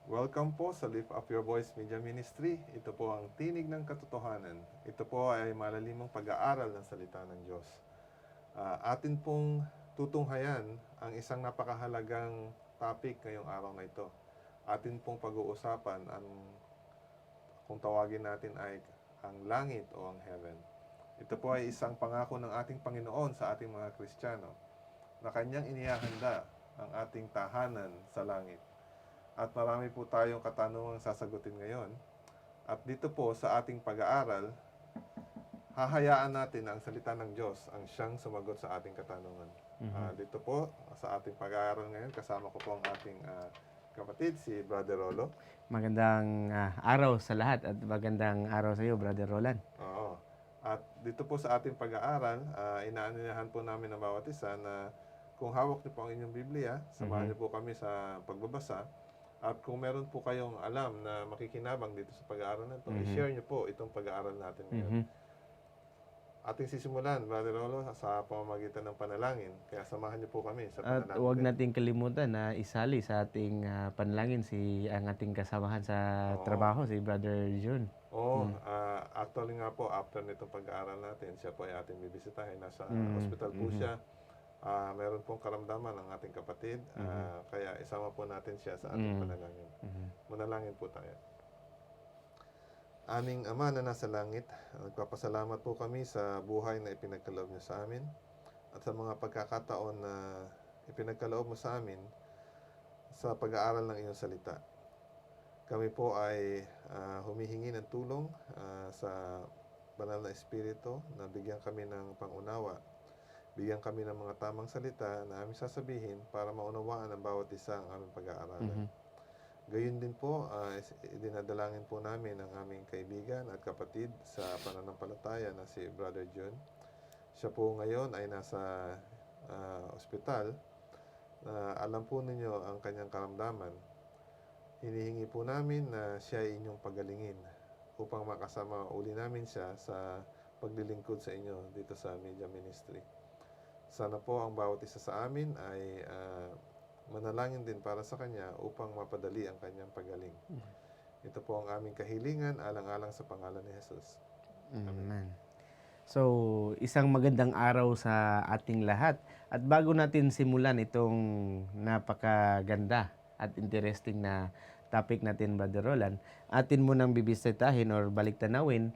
Welcome po sa Lift Up Your Voice Media Ministry. Ito po ang Tinig ng Katotohanan. Ito po ay malalimang pag-aaral ng salita ng Diyos. Atin pong tutunghayan ang isang napakahalagang topic ngayong araw na ito. Atin pong pag-uusapan kung tawagin natin ay ang langit o ang heaven. Ito po ay isang pangako ng ating Panginoon sa ating mga Kristiyano na kanyang inihahanda ang ating tahanan sa langit. At marami po tayong katanungang sasagutin ngayon. At dito po sa ating pag-aaral, hahayaan natin na ang salita ng Diyos ang siyang sumagot sa ating katanungan. Dito po sa ating pag-aaral ngayon, kasama ko po ang ating kapatid, si Brother Rolo. Magandang araw sa lahat at magandang araw sa iyo, Brother Roland. Oo. At dito po sa ating pag-aaral, inaanyayahan po namin ang bawat isa na kung hawak niyo po ang inyong Biblia, samahan niyo po kami sa pagbabasa. At kung meron po kayong alam na makikinabang dito sa pag-aaral na ito, i-share niyo po itong pag-aaral natin ngayon. Ating sisimulan, Brother Rolo, sa pamamagitan ng panalangin. Kaya samahan niyo po kami sa panalangin. At huwag nating kalimutan na isali sa ating panalangin ang ating kasamahan sa trabaho, si Brother John. Actually nga po, after nitong pag-aaral natin, siya po ay ating bibisitahin. Nasa hospital po siya. Meron pong karamdaman ng ating kapatid, kaya isama po natin siya sa ating panalangin. Manalangin po tayo. Aming Ama na nasa langit, nagpapasalamat po kami sa buhay na ipinagkaloob niyo sa amin at sa mga pagkakataon na ipinagkaloob mo sa amin sa pag-aaral ng iyong salita. Kami po ay humihingi ng tulong sa Banal na Espiritu na bigyan kami ng pangunawa. Bigyan kami ng mga tamang salita na aming sasabihin para maunawaan ng bawat isa ang aming pag-aaralan. Gayun din po, dinadalangin po namin ang aming kaibigan at kapatid sa pananampalataya na si Brother John. Siya po ngayon ay nasa ospital. Alam po ninyo ang kanyang karamdaman. Hinihingi po namin na siya ay inyong pagalingin upang makasama uli namin siya sa paglilingkod sa inyo dito sa Media Ministry. Sana po ang bawat isa sa amin ay manalangin din para sa kanya upang mapadali ang kanyang pagaling. Ito po ang aming kahilingan alang-alang sa pangalan ni Jesus. Amen. So, isang magandang araw sa ating lahat. At bago natin simulan itong napakaganda at interesting na topic natin, Brother Roland, atin munang bibisitahin or balik-tanawin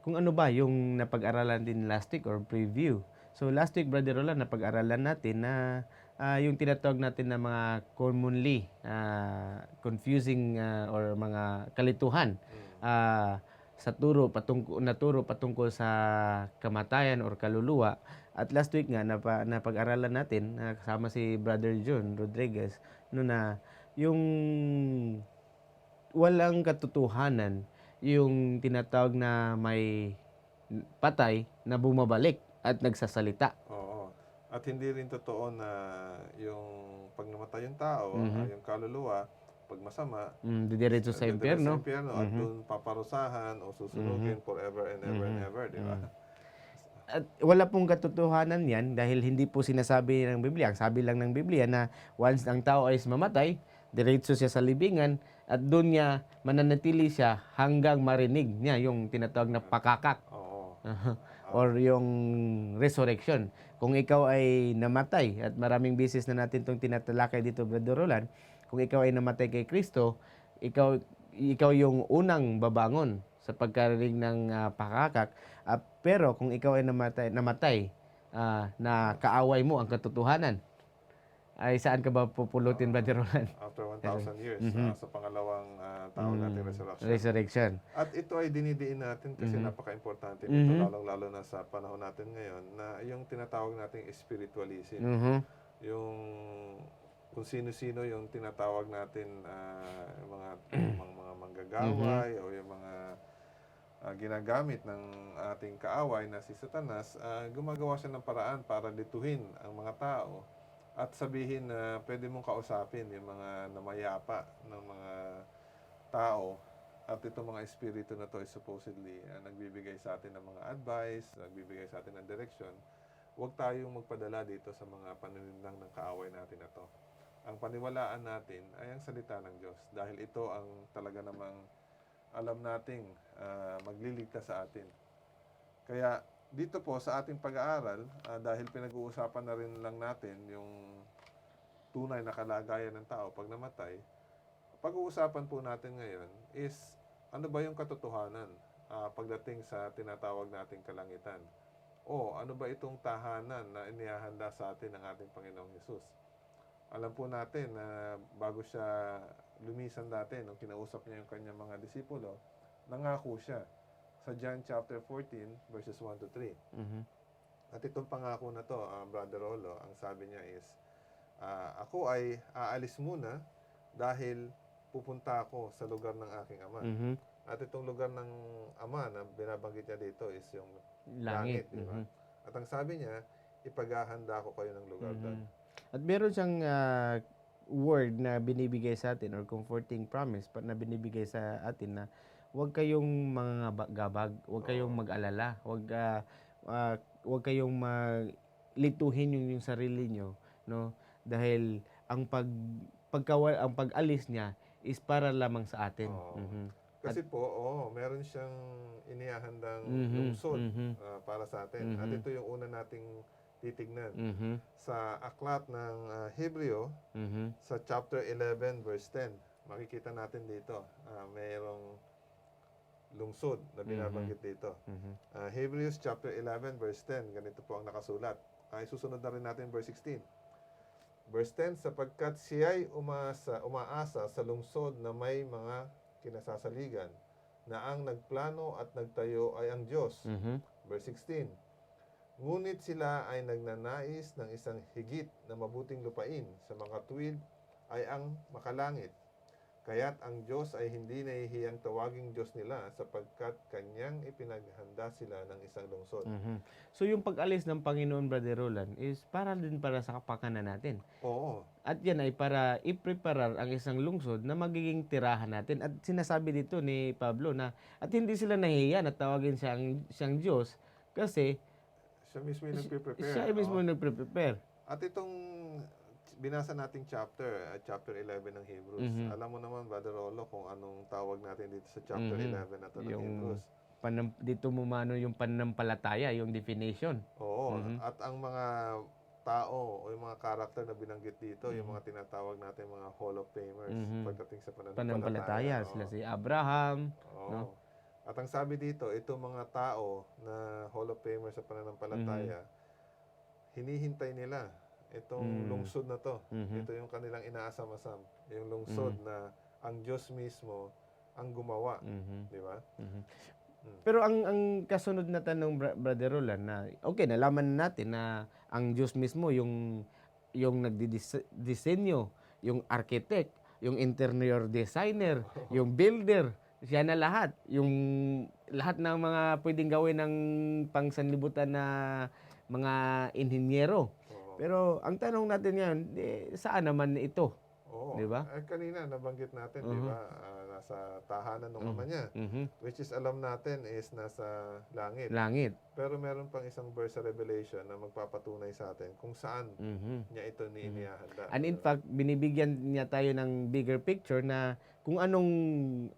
kung ano ba yung napag-aralan din last week or preview. So last week, Brother Roland, napag-aralan natin na yung tinatawag natin na mga commonly confusing or mga kalituhan sa naturo patungkol sa kamatayan or kaluluwa. At last week nga napag-aralan natin kasama si Brother John Rodriguez na yung walang katotohanan yung tinatawag na may patay na bumabalik at nagsasalita. Oo. At hindi rin totoo na yung pag namatay yung tao, yung kaluluwa, pag masama, didiretso sa impyerno. At doon paparusahan o susunugin forever and ever and ever, di ba? At wala pong katotohanan yan dahil hindi po sinasabi ng Biblia. Ang sabi lang ng Biblia na once ang tao ay mamatay, diretso siya sa libingan at doon niya mananatili siya hanggang marinig niya yung tinatawag na pakakak. Or yung resurrection. Kung ikaw ay namatay, at maraming beses na natin itong tinatalakay dito, Brother Roland, kung ikaw ay namatay kay Kristo, ikaw yung unang babangon sa pagkarinig ng pakakak. Pero kung ikaw ay namatay na kaaway mo ang katotohanan, ay saan ka ba pupulutin, Brother Roland? After 1,000 years, sa pangalawang tao natin resurrection. At ito ay dinidiin natin kasi napaka-importante nito, lalong-lalo na sa panahon natin ngayon, na yung tinatawag nating spiritualism. Yung kung sino-sino yung tinatawag natin mga manggagaway o yung mga ginagamit ng ating kaaway na si Satanas, gumagawa siya ng paraan para lituhin ang mga tao at sabihin na pwede mong kausapin yung mga namayapa ng mga tao. At itong mga espiritu na to is supposedly nagbibigay sa atin ng mga advice, nagbibigay sa atin ng direction. huwag tayong magpadala dito sa mga paninirang ng kaaway natin na to. Ang paniwalaan natin ay ang salita ng Diyos dahil ito ang talaga namang alam nating magliligtas sa atin. Kaya dito po sa ating pag-aaral, dahil pinag-uusapan na rin lang natin yung tunay na kalagayan ng tao pag namatay, pag-uusapan po natin ngayon is ano ba yung katotohanan pagdating sa tinatawag nating kalangitan? O ano ba itong tahanan na inihahanda sa atin ng ating Panginoong Hesus? Alam po natin na bago siya lumisan dati, nung kinausap niya yung kanyang mga disipulo, nangako siya sa John chapter 14 verses 1 to 3. Mhm. At itong pangako na to, Brother Rolo, ang sabi niya is, ako ay aalis muna dahil pupunta ako sa lugar ng aking ama. Mhm. At itong lugar ng ama na binabanggit niya dito is yung Langit. di ba? Mhm. At ang sabi niya, ipaghahanda ko kayo ng lugar doon. Mhm. At meron siyang word na binibigay sa atin or comforting promise na binibigay sa atin na huwag kayong mga gabag, huwag kayong mag-alala, huwag kayong lituhin yung sarili nyo, no? Dahil ang ang pag-alis niya is para lamang sa atin. Oo. Mhm. Kasi po, meron siyang inihahandang Mhm. lungsod Mhm. para sa ating. At Mhm. ito yung una nating titignan. Mhm. Sa aklat ng Hebreo, Mhm. sa chapter 11 verse 10, makikita natin dito, mayroong lungsod na binabanggit dito. Mhm. Hebrews chapter 11 verse 10, ganito po ang nakasulat. Susunod na rin natin verse 16. Verse 10, sapagkat siya'y umaasa sa lungsod na may mga kinasasaligan, na ang nagplano at nagtayo ay ang Diyos. Mhm. Verse 16, ngunit sila ay nagnanais ng isang higit na mabuting lupain, sa mga tuwid ay ang makalangit. Kaya't ang Diyos ay hindi nahihiyang tawaging Diyos nila, sapagkat kanyang ipinaghanda sila ng isang lungsod. Mhm. So yung pag-alis ng Panginoon, Brother Roland, is para din para sa kapakanan natin. Oo. At yan ay para i-preparar ang isang lungsod na magiging tirahan natin. At sinasabi dito ni Pablo na at hindi sila nahihiya na tawagin siyang Diyos kasi Siya mismo yung nagpe-prepare. siya ay mismo nagpre-prepare. At itong binasa nating chapter 11 ng Hebrews. Mhm. Alam mo naman, Brother Rolo, kung anong tawag natin dito sa chapter Mhm. 11 na to ng Yung Hebrews. dito mumano yung pananampalataya, yung definition. Oo. Mhm. At ang mga tao o yung mga karakter na binanggit dito, yung mga tinatawag natin mga Hall of Famers pagdating sa Pananampalataya, pananampalataya. sila si Abraham, Oo. no? At ang sabi dito, itong mga tao na Hall of Famers sa pananampalataya, hinihintay nila itong lungsod na to. Ito yung kanilang inaasam-asam. Yung lungsod na ang Diyos mismo ang gumawa. Di ba? Pero ang kasunod na tanong, Brother Roland, na okay, nalaman natin na ang Diyos mismo yung nagdidisenyo, yung architect, yung interior designer, yung builder, siya na lahat. Yung lahat ng mga pwedeng gawin ng pangsanlibutan na mga inhinyero. Oo. Pero ang tanong natin ngayon, saan naman ito? Oo. Di ba? Kanina nabanggit natin, di ba? Nasa tahanan ng ama niya. Which is alam natin is nasa langit. Langit. Pero meron pang isang verse sa Revelation na magpapatunay sa atin kung saan niya ito inihahanda. And in fact, binibigyan niya tayo ng bigger picture na kung anong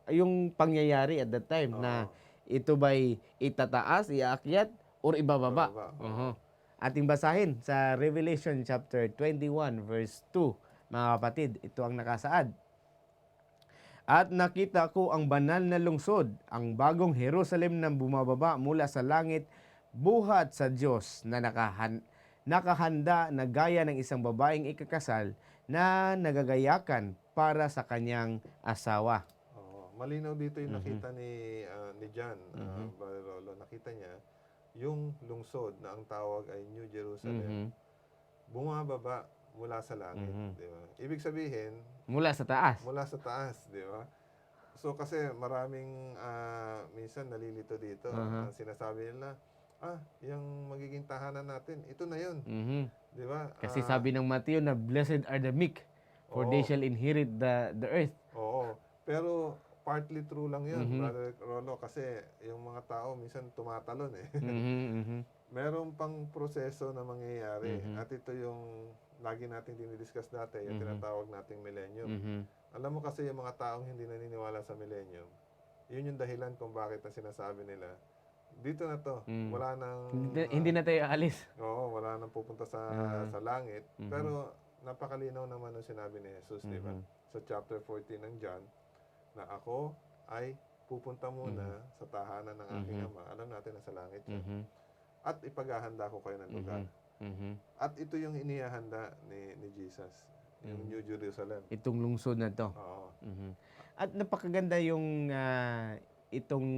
yung pangyayari at that time na ito ba'y itataas, iaakyat, or ibababa. Ating basahin sa Revelation chapter 21 verse 2. Mga kapatid, ito ang nakasaad. At nakita ko ang banal na lungsod, ang bagong Jerusalem na bumababa mula sa langit, buhat sa Diyos na nakahanda na gaya ng isang babaeng ikakasal na nagagayakan para sa kanyang asawa. Malinaw dito yung nakita ni John, Brother Rolo. Nakita niya yung lungsod na ang tawag ay New Jerusalem. Bumababa mula sa langit, di ba? Ibig sabihin, mula sa taas. Mula sa taas, di ba? So kasi maraming minsan nalilito dito. Ang sinasabi nila, yung magiging tahanan natin, ito na yun. Di ba? Kasi sabi ng Matthew na blessed are the meek, for they shall inherit the earth. Oo. Pero partly true lang yun, Brother Rolo, kasi yung mga tao minsan tumatalon eh. meron pang proseso na mangyayari Mhm. at ito yung lagi nating dinidiscuss dati, yung Mhm. tinatawag nating millennium. Mhm. Alam mo kasi yung mga taong hindi naniniwala sa millennium, yun yung dahilan kung bakit ang sinasabi nila, dito na 'to, Hmm. wala ng, Hindi na tayo aalis. oo, wala nang pupunta sa Ah, langit. mhm. Pero napakalinaw naman nung sinabi ni Jesus, 'di ba? Mhm. Sa chapter 14 ng John, na ako ay pupunta Mhm. muna sa tahanan ng aking Mhm. Ama. Alam natin nasa langit 'yun. Mhm. At ipaghahanda ko kayo ng lugar. Mhm. Mhm. At ito yung inihahanda ni Jesus, yung Mhm. New Jerusalem. Itong lungsod na 'to. Oo. Mhm. At napakaganda yung, itong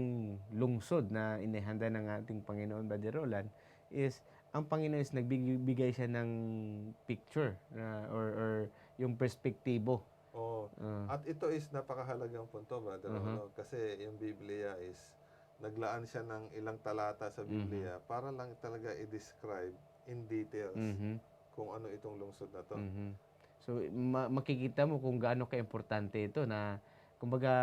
lungsod na inihanda ng ating Panginoon, Brother Roland, is ang Panginoon is nagbibigay siya ng picture na or yung perspektibo. Oo. Ah, At ito is napakahalagang punto, Brother mhm. Rolo, kasi yung Biblia is naglaan siya ng ilang talata sa Mhm. Biblia para lang talaga i-describe in details Mhm. kung ano itong lungsod na to. Mhm. So, makikita mo kung gaano ka-importante ito na kumbaga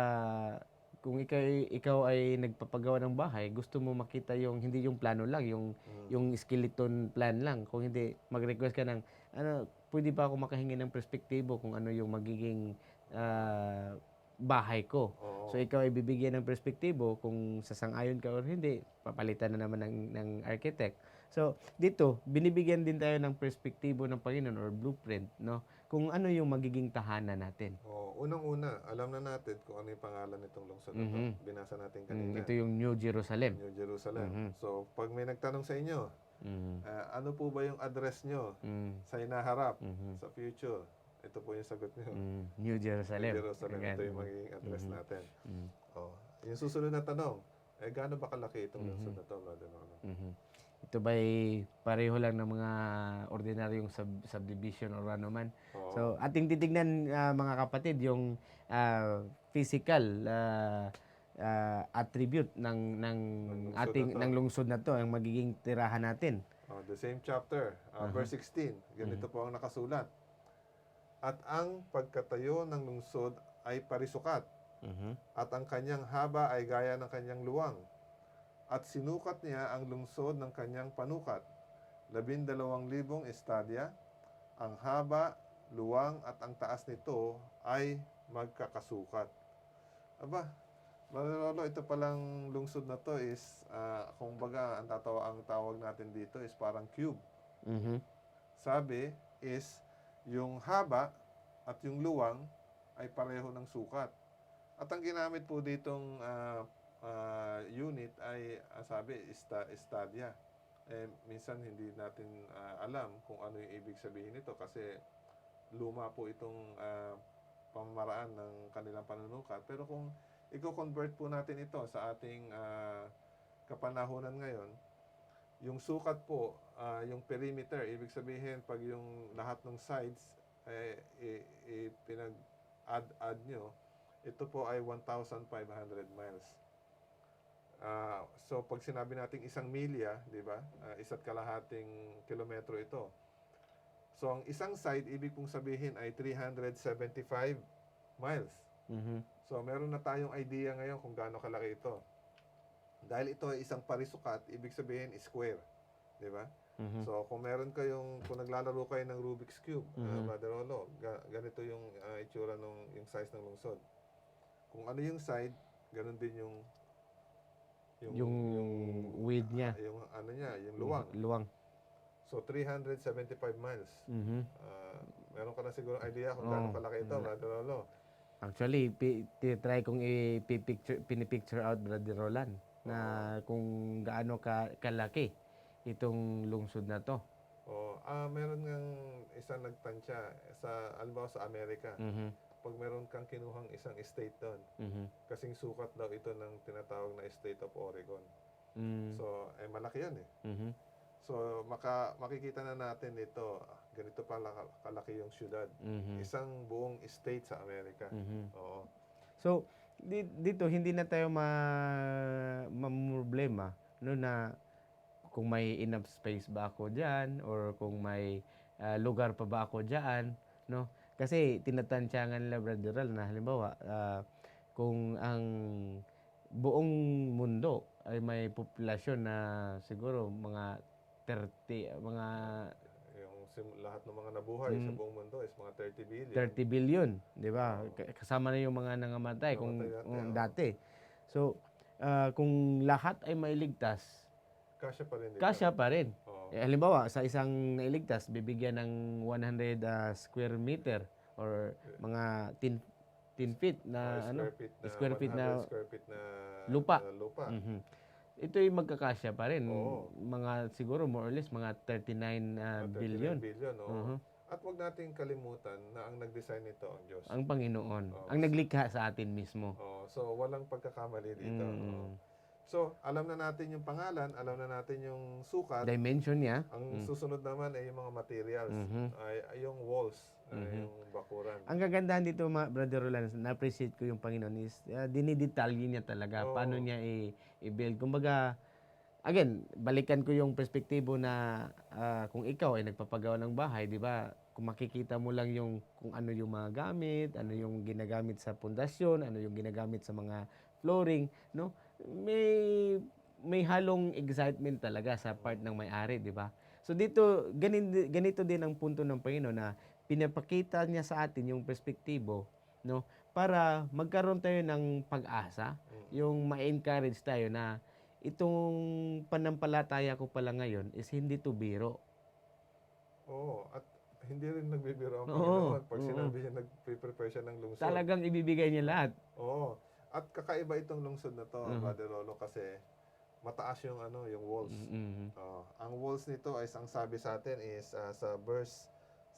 kung ikaw ay nagpapagawa ng bahay, gusto mo makita yung hindi yung plano lang, Mm. yung skeleton plan lang. Kung hindi, mag-request ka ng pwede ba ako makahingi ng perspektibo kung ano yung magiging bahay ko. So Oo. ikaw ay bibigyan ng perspektibo kung sasang-ayon ka or hindi, papalitan na naman ng architect. So, dito, binibigyan din tayo ng perspektibo ng Panginoon or blueprint, no? Kung ano yung magiging tahanan natin. Oo. Unang-una, alam na natin kung ano yung pangalan nitong lungsod na to. Mhm. Binasa natin kanina, Ito yung New Jerusalem. New Jerusalem. Mhm. So, pag may nagtanong sa inyo, Mhm. ano po ba yung address nyo Mhm. sa hinaharap, Mhm. sa future? Ito po yung sagot nyo. New New Jerusalem. Jerusalem, ito yung Ayan. magiging address Mhm. natin. Mhm. Oh, yung susunod na tanong, gaano ba kalaki itong lungsod Mhm. na to, Brother Rolo? Mhm. Ito ba'y pareho lang ng mga ordinaryong subdivision or ano man. Oo. So, ating titignan mga kapatid yung physical attribute ng Ng lungsod na ating to. ng lungsod na to ang magiging tirahan natin. Oh, the same chapter, Aha. verse 16. Ganito Mhm. po ang nakasulat. At ang pagkatayo ng lungsod ay parisukat, Mhm. at ang kanyang haba ay gaya ng kanyang luwang. At sinukat niya ang lungsod ng kanyang panukat, 12,000 estadya. Ang haba, luwang at ang taas nito ay magkakasukat. Aba, Manolo, ito palang lungsod na to is, kung baga, ang tawag natin dito is parang cube. Mhm. Sabi is, yung haba at yung luwang ay pareho ng sukat. At ang ginamit po ditong unit ay, sabi, estadya. Minsan hindi natin alam kung ano yung ibig sabihin nito kasi luma po itong pamamaraan ng kanilang panunukat. Pero kung i-convert po natin ito sa ating kapanahunan ngayon, yung sukat po, yung perimeter, ibig sabihin pag yung lahat ng sides pinag-add nyo, ito po ay 1,500 miles. So pag sinabi nating 1 milya, di ba? Isa't kalahating kilometro ito. So ang isang side, ibig pong sabihin ay 375 miles. Mhm. So meron na tayong idea ngayon kung gaano kalaki ito. Dahil ito ay isang parisukat, ibig sabihin square. Di ba? Mhm. So kung naglalaro kayo ng Rubik's Cube, Brother Rolo, ganito yung itsura yung size ng lungsod. Kung ano yung side, ganun din Yung width niya, yung ano niya, yung yung luwang. luwang. So 375 miles. Mhm. Meron ka na siguro idea kung gaano Oh, kalaki ito, Brother Rolo. actually, try kong pinipicture out, Brother Roland, na Oo. kung gaano kalaki itong lungsod na to. Meron ngang isang nagtansya halimbawa sa Amerika. Mhm. Pag meron kang kinuhang isang state doon, Mhm. kasing sukat daw ito ng tinatawag na State of Oregon. Mm. So, malaki yan eh. Mhm. So, makikita na natin ito, ganito pala kalaki yung syudad. Mhm. Isang buong state sa Amerika. Mhm. Oo. So, dito hindi na tayo mamroblema no na kung may enough space ba ako diyan or kung may lugar pa ba ako diyan, no? Kasi tinatantyangan nila, Brother Ral, na halimbawa kung ang buong mundo ay may populasyon na siguro mga 30, mga Yung lahat ng mga nabuhay sa buong mundo is mga 30 billion. 30 billion, di ba? Kasama na yung mga nangamatay kung Namatay dati, dati. So, kung lahat ay mailigtas, Kasya pa rin dito. kasya pa rin. Oo. Halimbawa, sa isang nailigtas, bibigyan ng 100 square meter or mga 10 feet na Square feet na 100 na square feet na lupa. na lupa. Mhm. Ito ay magkakasya pa rin. Oo. Mga siguro more or less mga 39 billion. 39 billion, oo. Mhm. At wag nating kalimutan na ang nag-design nito ang Diyos. Ang Panginoon. Oo. Ang naglikha sa atin mismo. So walang pagkakamali dito. Oo. So, alam na natin yung pangalan, alam na natin yung sukat. Dimension niya. Ang susunod naman ay yung mga materials, ay yung walls, yung bakuran. Ang kagandahan dito, Brother Roland, na-appreciate ko yung Panginoon is dinidetalye niya talaga. Paano niya i-build. Kumbaga, again, balikan ko yung perspektibo na kung ikaw ay nagpapagawa ng bahay, di ba? Kung makikita mo lang yung kung ano yung mga gamit, ano yung ginagamit sa pundasyon, ano yung ginagamit sa mga flooring, no? May halong excitement talaga sa part ng may-ari, di ba? So dito, ganito din ang punto ng Panginoon na pinapakita niya sa atin yung perspektibo, no? Para magkaroon tayo ng pag-asa, yung ma-encourage tayo na itong panampalataya ko pala ngayon is hindi to biro. Oo, at hindi rin nagbibiro ang Oo, Panginoon pag sinabi niya nag-prepare siya ng lungsod. Talagang ibibigay niya lahat. Oo. At kakaiba itong lungsod na to, Brother Lolo, kasi mataas yung yung walls. Ang walls nito ay ang sabi sa atin is sa verse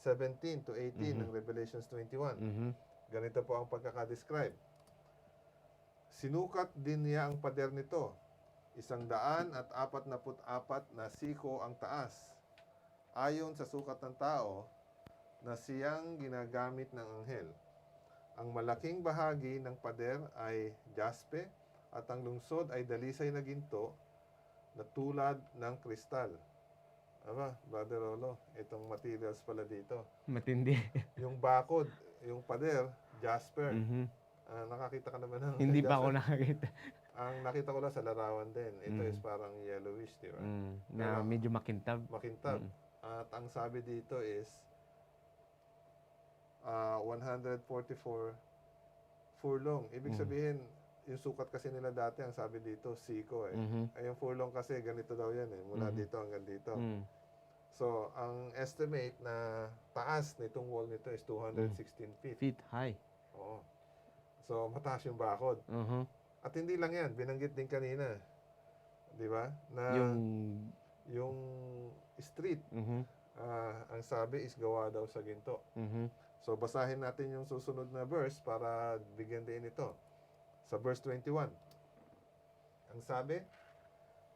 17 to 18 ng Revelations 21. Ganito po ang pagkaka-describe. Sinukat din niya ang pader nito. 144 na siko ang taas. Ayon sa sukat ng tao na siyang ginagamit ng anghel. Ang malaking bahagi ng pader ay jaspe at ang lungsod ay dalisay na ginto na tulad ng kristal. Aba, Brother Rolo, itong materials pala dito. Matindi. Yung bakod, yung pader, jasper. Nakakita ka naman ng Hindi pa jasper? ako nakakita. Ang nakita ko lang sa larawan din. Ito is parang yellowish, di ba? Na medyo makintab. Makintab. At ang sabi dito is 144 furlong. Ibig sabihin, yung sukat kasi nila dati, ang sabi dito, siko eh. Ay, yung furlong kasi ganito daw yan eh. Mula dito hanggang dito. So, ang estimate na taas nitong wall nito is 216 feet. Feet high. Oo. So, mataas yung bakod. At hindi lang yan, binanggit din kanina. Di ba? Na yung street, ang sabi is gawa daw sa ginto. So, basahin natin yung susunod na verse para bigyan din ito. Sa verse 21. Ang sabi,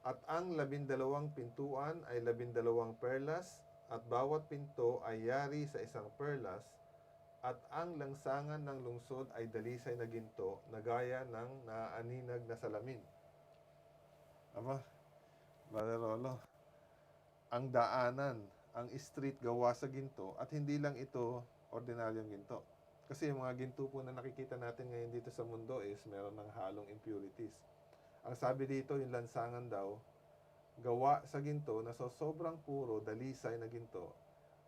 at ang 12 pintuan ay 12 perlas, at bawat pinto ay yari sa isang perlas, at ang langsangan ng lungsod ay dalisay na ginto na gaya ng naaaninag na salamin. Aba, Brother Rolo, ang daanan, ang street gawa sa ginto, at hindi lang ito ordinaryong ginto. Kasi yung mga ginto po na nakikita natin ngayon dito sa mundo is meron ng halong impurities. Ang sabi dito, yung lansangan daw, gawa sa ginto na sobrang puro, dalisay na ginto,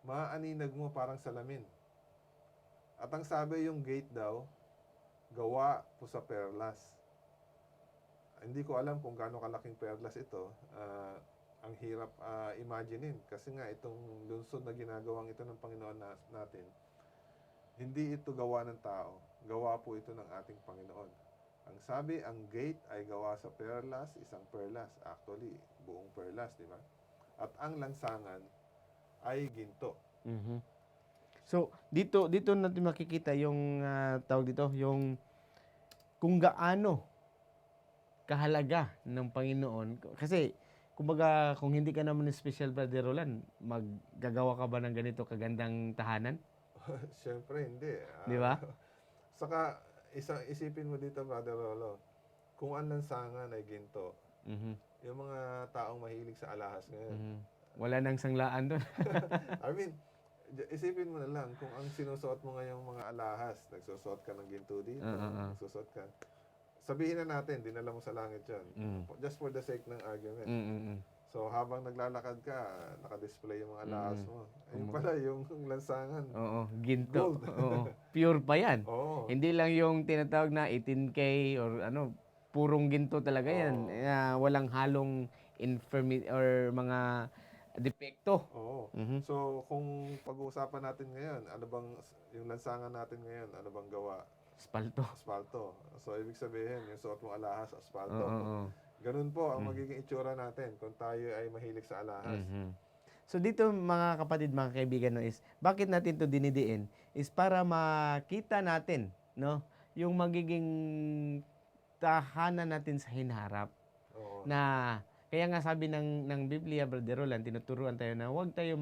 maaaninag mo parang salamin. At ang sabi yung gate daw, gawa po sa perlas. Hindi ko alam kung gaano kalaking perlas ito. Ang hirap imaginein. Kasi nga itong lungsod na ginagawang ito ng Panginoon natin, hindi ito gawa ng tao. Gawa po ito ng ating Panginoon. Ang sabi, ang gate ay gawa sa perlas, isang perlas. Actually, buong perlas, di ba? At ang lansangan ay ginto. So, dito natin makikita yung tawag dito, yung kung gaano kahalaga ng Panginoon. Kasi, kumbaga, kung hindi ka naman special, Brother Roland, maggagawa ka ba ng ganito kagandang tahanan? Siyempre, hindi. Di ba? Saka, isipin mo dito, Brother Rolo, kung ang lansangan ay ginto, yung mga taong mahilig sa alahas ngayon. Wala nang sanglaan doon. I mean, isipin mo na lang, kung ang sinusuot mo ngayong mga alahas, nagsusuot ka ng ginto dito, nagsusuot ka, sabihin na natin, dinala mo sa langit yun. Just for the sake ng argument. So, habang naglalakad ka, naka-display yung mga alahas Mm. mo. Ayun pala, yung lansangan. Oo, ginto. Gold. Oo, pure pa yan. Oo. Hindi lang yung tinatawag na 18K or ano, purong ginto talaga yan. Oo. Walang halong infirmity or mga depekto. Oo. Mhm. So, kung pag-uusapan natin ngayon, ano bang, yung lansangan natin ngayon, ano bang gawa? Espalto. Asfalto. So, ibig sabihin, yung suot mong alahas, Oo, asfalto. oo. Ganun po ang magiging itsura natin kung tayo ay mahilig sa alahas. Mhm. So dito mga kapatid, mga kaibigan, no, is bakit natin to dinidiin is para makita natin, no, yung magiging tahanan natin sa hinaharap. Oo. Na kaya nga sabi ng Biblia, Brother Roland, tinuturuan tayo na huwag tayo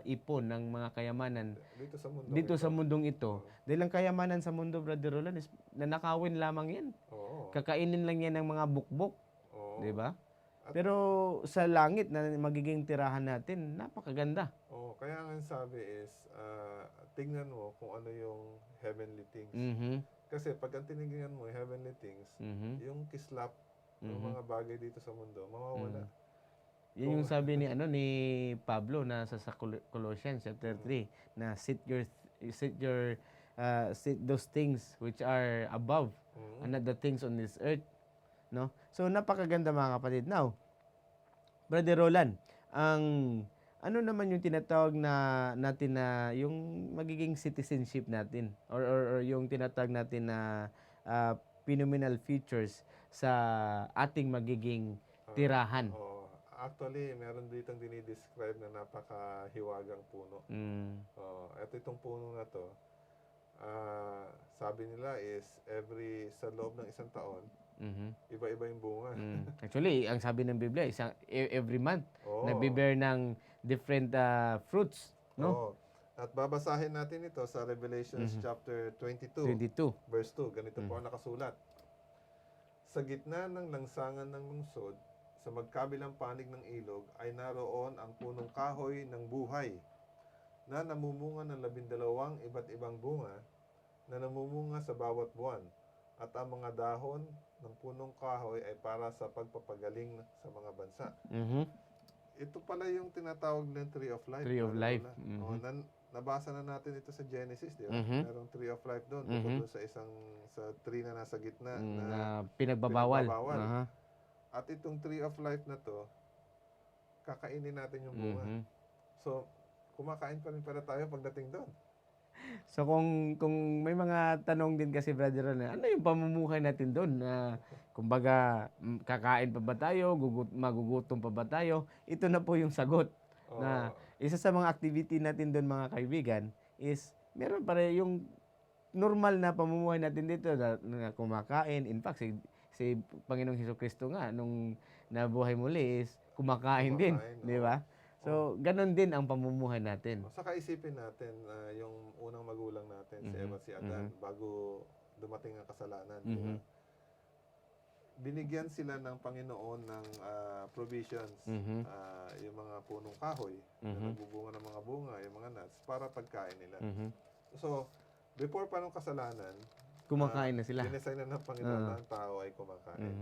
ipon ng mga kayamanan Dito sa mundo dito ito. sa mundong ito. Dahil ang kayamanan sa mundo, Brother Roland, is nanakawin lamang yan. Oo. Kakainin lang yan ng mga bukbok, Oo. di ba? At- Pero sa langit na magiging tirahan natin, napakaganda. Oo. Kaya nga ang sabi is, tingnan mo kung ano yung heavenly things. Mhm. Kasi pag ang tinignan mo yung heavenly things, Mhm. yung kislap ng mga bagay dito sa mundo, mawawala. Yun yung sabi ni Pablo na sa Colossians chapter 3 na sit those things which are above and not the things on this earth, no? So napakaganda mga kapatid. Now, Brother Roland, ang ano naman yung tinatawag natin na yung magiging citizenship natin or yung tinatawag natin na phenomenal features sa ating magiging tirahan. Oo. Actually, meron ditong dinidescribe na napakahiwagang puno. Ito itong puno na to, sabi nila is sa loob ng isang taon, iba-iba yung bunga. Actually, ang sabi ng Biblia, every month, Oo. nagbe-bear ng different fruits, no? Oo. At babasahin natin ito sa Revelations chapter 22, 22. verse 2. Ganito po ang nakasulat. Sa gitna ng langsangan ng lungsod, sa magkabilang panig ng ilog, ay naroon ang punong kahoy ng buhay na namumunga ng 12 iba't ibang bunga na namumunga sa bawat buwan. At ang mga dahon ng punong kahoy ay para sa pagpapagaling sa mga bansa. Ito pala yung tinatawag ng Tree of Life. Tree of Life. Nabasa na natin ito sa Genesis, di ba? Merong Tree of Life doon. Bukod doon sa tree na nasa gitna na pinagbabawal. At itong Tree of Life na to, kakainin natin yung bunga. So, kumakain pa rin pala tayo pagdating doon. So kung may mga tanong din kasi Brother Ron, ano yung pamumuhay natin doon? Kumbaga, kakain pa ba tayo? Magugutom pa ba tayo? Ito na po yung sagot. Na isa sa mga activity natin doon mga kaibigan is meron pa rin yung normal na pamumuhay natin dito na kumakain. In fact, si Panginoong Hesukristo nga nung nabuhay muli is kumakain din, di ba? So, ganun din ang pamumuhay natin. Saka isipin natin yung unang magulang natin, si Eva, si Adan, bago dumating ang kasalanan. Diba? Binigyan sila ng Panginoon ng provisions, yung mga punong kahoy, na nagbubunga ng mga bunga, yung mga nuts, para pagkain nila. So, before pa nung kasalanan, kumakain na sila. Dinesign na ng Panginoon na ang tao ay kumakain.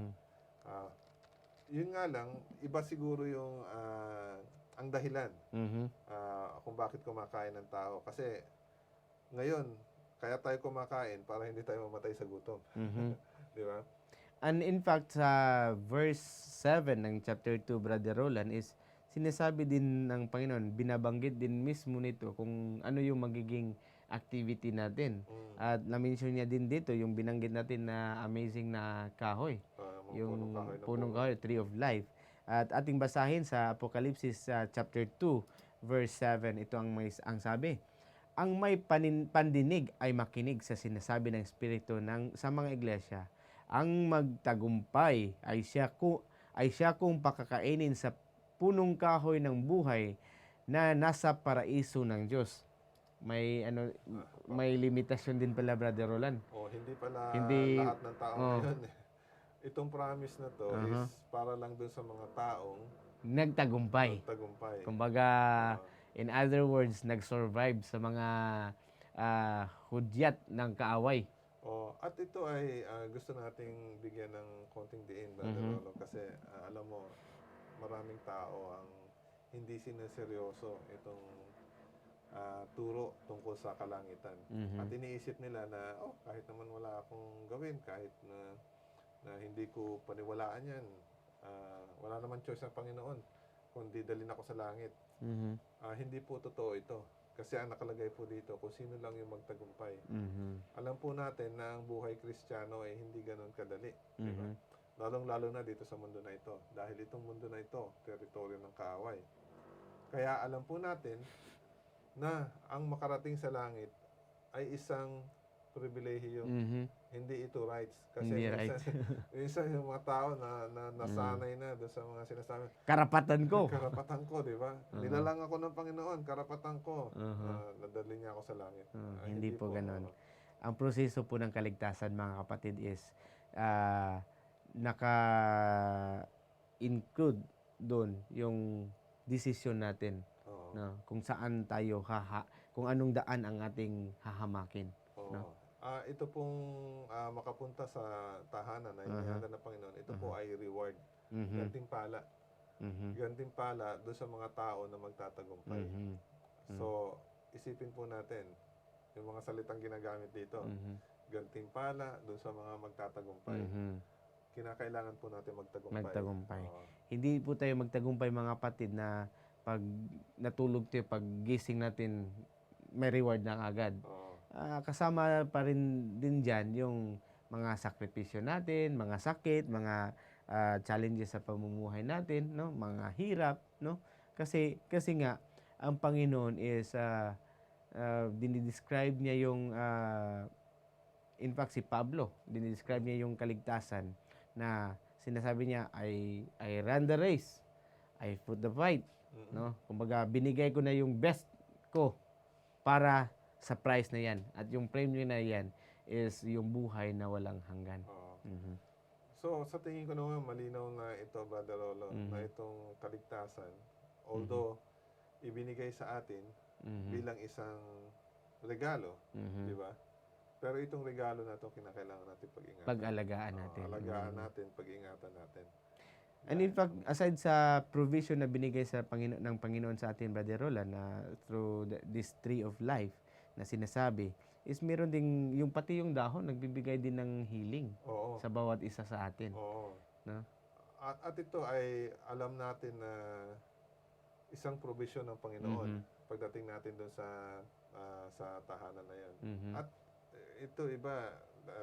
Yun nga lang, iba siguro yung ang dahilan kung bakit kumakain ng tao. Kasi ngayon, kaya tayo kumakain para hindi tayo mamatay sa gutom. Di ba? And in fact, sa verse 7 ng chapter 2, Brother Roland, is sinasabi din ng Panginoon, binabanggit din mismo nito kung ano yung magiging activity natin. At na-mention niya din dito yung binanggit natin na amazing na kahoy. Yung punong kahoy, Tree of Life. At ating basahin sa Apokalipsis chapter 2, verse 7. Ito ang sabi. Ang may pandinig ay makinig sa sinasabi ng Espiritu sa mga iglesia. Ang magtagumpay ay siya kung pakakainin sa punong kahoy ng buhay na nasa paraiso ng Diyos. May limitasyon din pala, Brother Roland. Hindi pala lahat ng tao ngayon. Itong promise na to is para lang dun sa mga taong nagtagumpay. Kumbaga, in other words, nag-survive sa mga hudyat ng kaaway. At ito ay gusto nating bigyan ng konting diin, Brother Lolo, kasi alam mo, maraming tao ang hindi sineseryoso itong turo tungkol sa kalangitan. At Mhm. iniisip nila na, oh, kahit naman wala akong gawin, kahit na hindi ko paniwalaan yan, wala naman choice ng Panginoon kundi dalhin ako sa langit. Mhm. Hindi po totoo ito. Kasi ang nakalagay po dito, kung sino lang yung magtagumpay. Mhm. Alam po natin na ang buhay Kristiyano ay hindi ganun kadali. Di ba? Mhm. Lalong-lalo na dito sa mundo na ito. Dahil itong mundo na ito, teritoryo ng kaaway. Kaya alam po natin na ang makarating sa langit ay isang pribilehiyo. Mhm. Hindi ito rights. Kasi Hindi minsan, right. minsan yung mga tao na nasanay na doon sa mga sinasabi, Karapatan ko. karapatan ko, di ba? Nilalang ako ng Panginoon, karapatan ko. Uh-huh. Nadali niya ako sa langit. Hindi po ganon. Oo. Ang proseso po ng kaligtasan, mga kapatid, is naka-include doon yung desisyon natin, Oo. no? Kung saan tayo kung anong daan ang ating hahamakin. Oo. No? Ito pong makapunta sa tahanan na inihandog ng Panginoon, ito po ay reward. Mhm. Gantimpala. Mhm. Gantimpala doon sa mga tao na magtatagumpay. Mhm. So, isipin po natin, yung mga salitang ginagamit dito, Mhm. gantimpala doon sa mga magtatagumpay. Mhm. Kinakailangan po natin magtagumpay. Magtagumpay. Oo. Hindi po tayo magtagumpay, mga kapatid, na pag natulog tayo, pag gising natin, may reward na agad. Oo. Kasama pa rin din dyan yung mga sakripisyo natin, mga sakit, mga challenges sa pamumuhay natin, no? Mga hirap, no? Kasi nga ang Panginoon is dinidescribe niya yung in fact si Pablo, dinidescribe niya yung kaligtasan na sinasabi niya, I ran the race, I fought the fight, no? Kumbaga binigay ko na yung best ko para sa prize na yan. At yung premium na yan is yung buhay na walang hanggan. Oo. Mhm. So, sa tingin ko naman, malinaw na ito, Brother Lolo, na itong kaligtasan, although ibinigay sa atin bilang isang regalo, di ba? Pero itong regalo na ito, kinakailangan natin pag-ingatan. Pag-alagaan natin. Alagaan natin, pag-ingatan natin. And in fact, aside sa provision na binigay sa ng Panginoon sa atin, Brother Roland, na through this tree of life na sinasabi, is meron ding, yung pati yung dahon, nagbibigay din ng healing Oo. sa bawat isa sa atin. Oo. No? At ito ay alam natin na isang provision ng Panginoon pagdating natin doon sa tahanan na yan. At ito iba,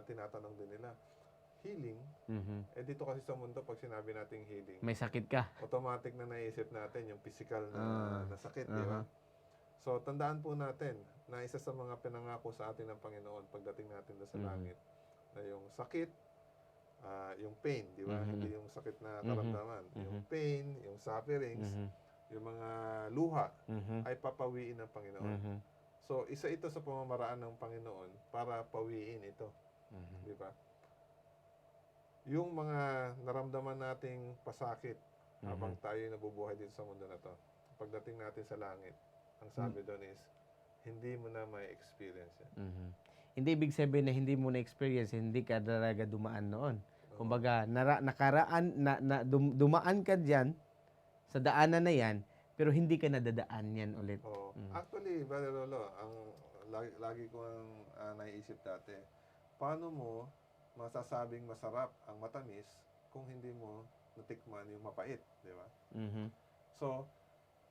tinatanong din nila, healing, dito kasi sa mundo, pag sinabi nating healing, May sakit ka. automatic na naisip natin yung physical na sakit, di ba? So, tandaan po natin na isa sa mga pinangako sa atin ng Panginoon pagdating natin doon sa langit, na yung sakit, yung pain, di ba? Hindi yung sakit na karamdaman. Yung pain, yung sufferings, yung mga luha, ay papawiin ng Panginoon. So, isa ito sa pamamaraan ng Panginoon para pawiin ito. Di ba? Yung mga naramdaman nating pasakit habang tayo nabubuhay dito sa mundo na to, pagdating natin sa langit, ang sabi doon is, hindi mo na may experience yan. Hindi ibig sabihin na hindi mo na-experience, hindi ka talaga dumaan noon. Kumbaga, dumaan ka dyan, sa daanan na yan, pero hindi ka nadadaan yan ulit. Oo. Actually, Brother Lolo, ang lagi ko ang naiisip dati, paano mo masasabing masarap ang matamis kung hindi mo natikman yung mapait, di ba? So,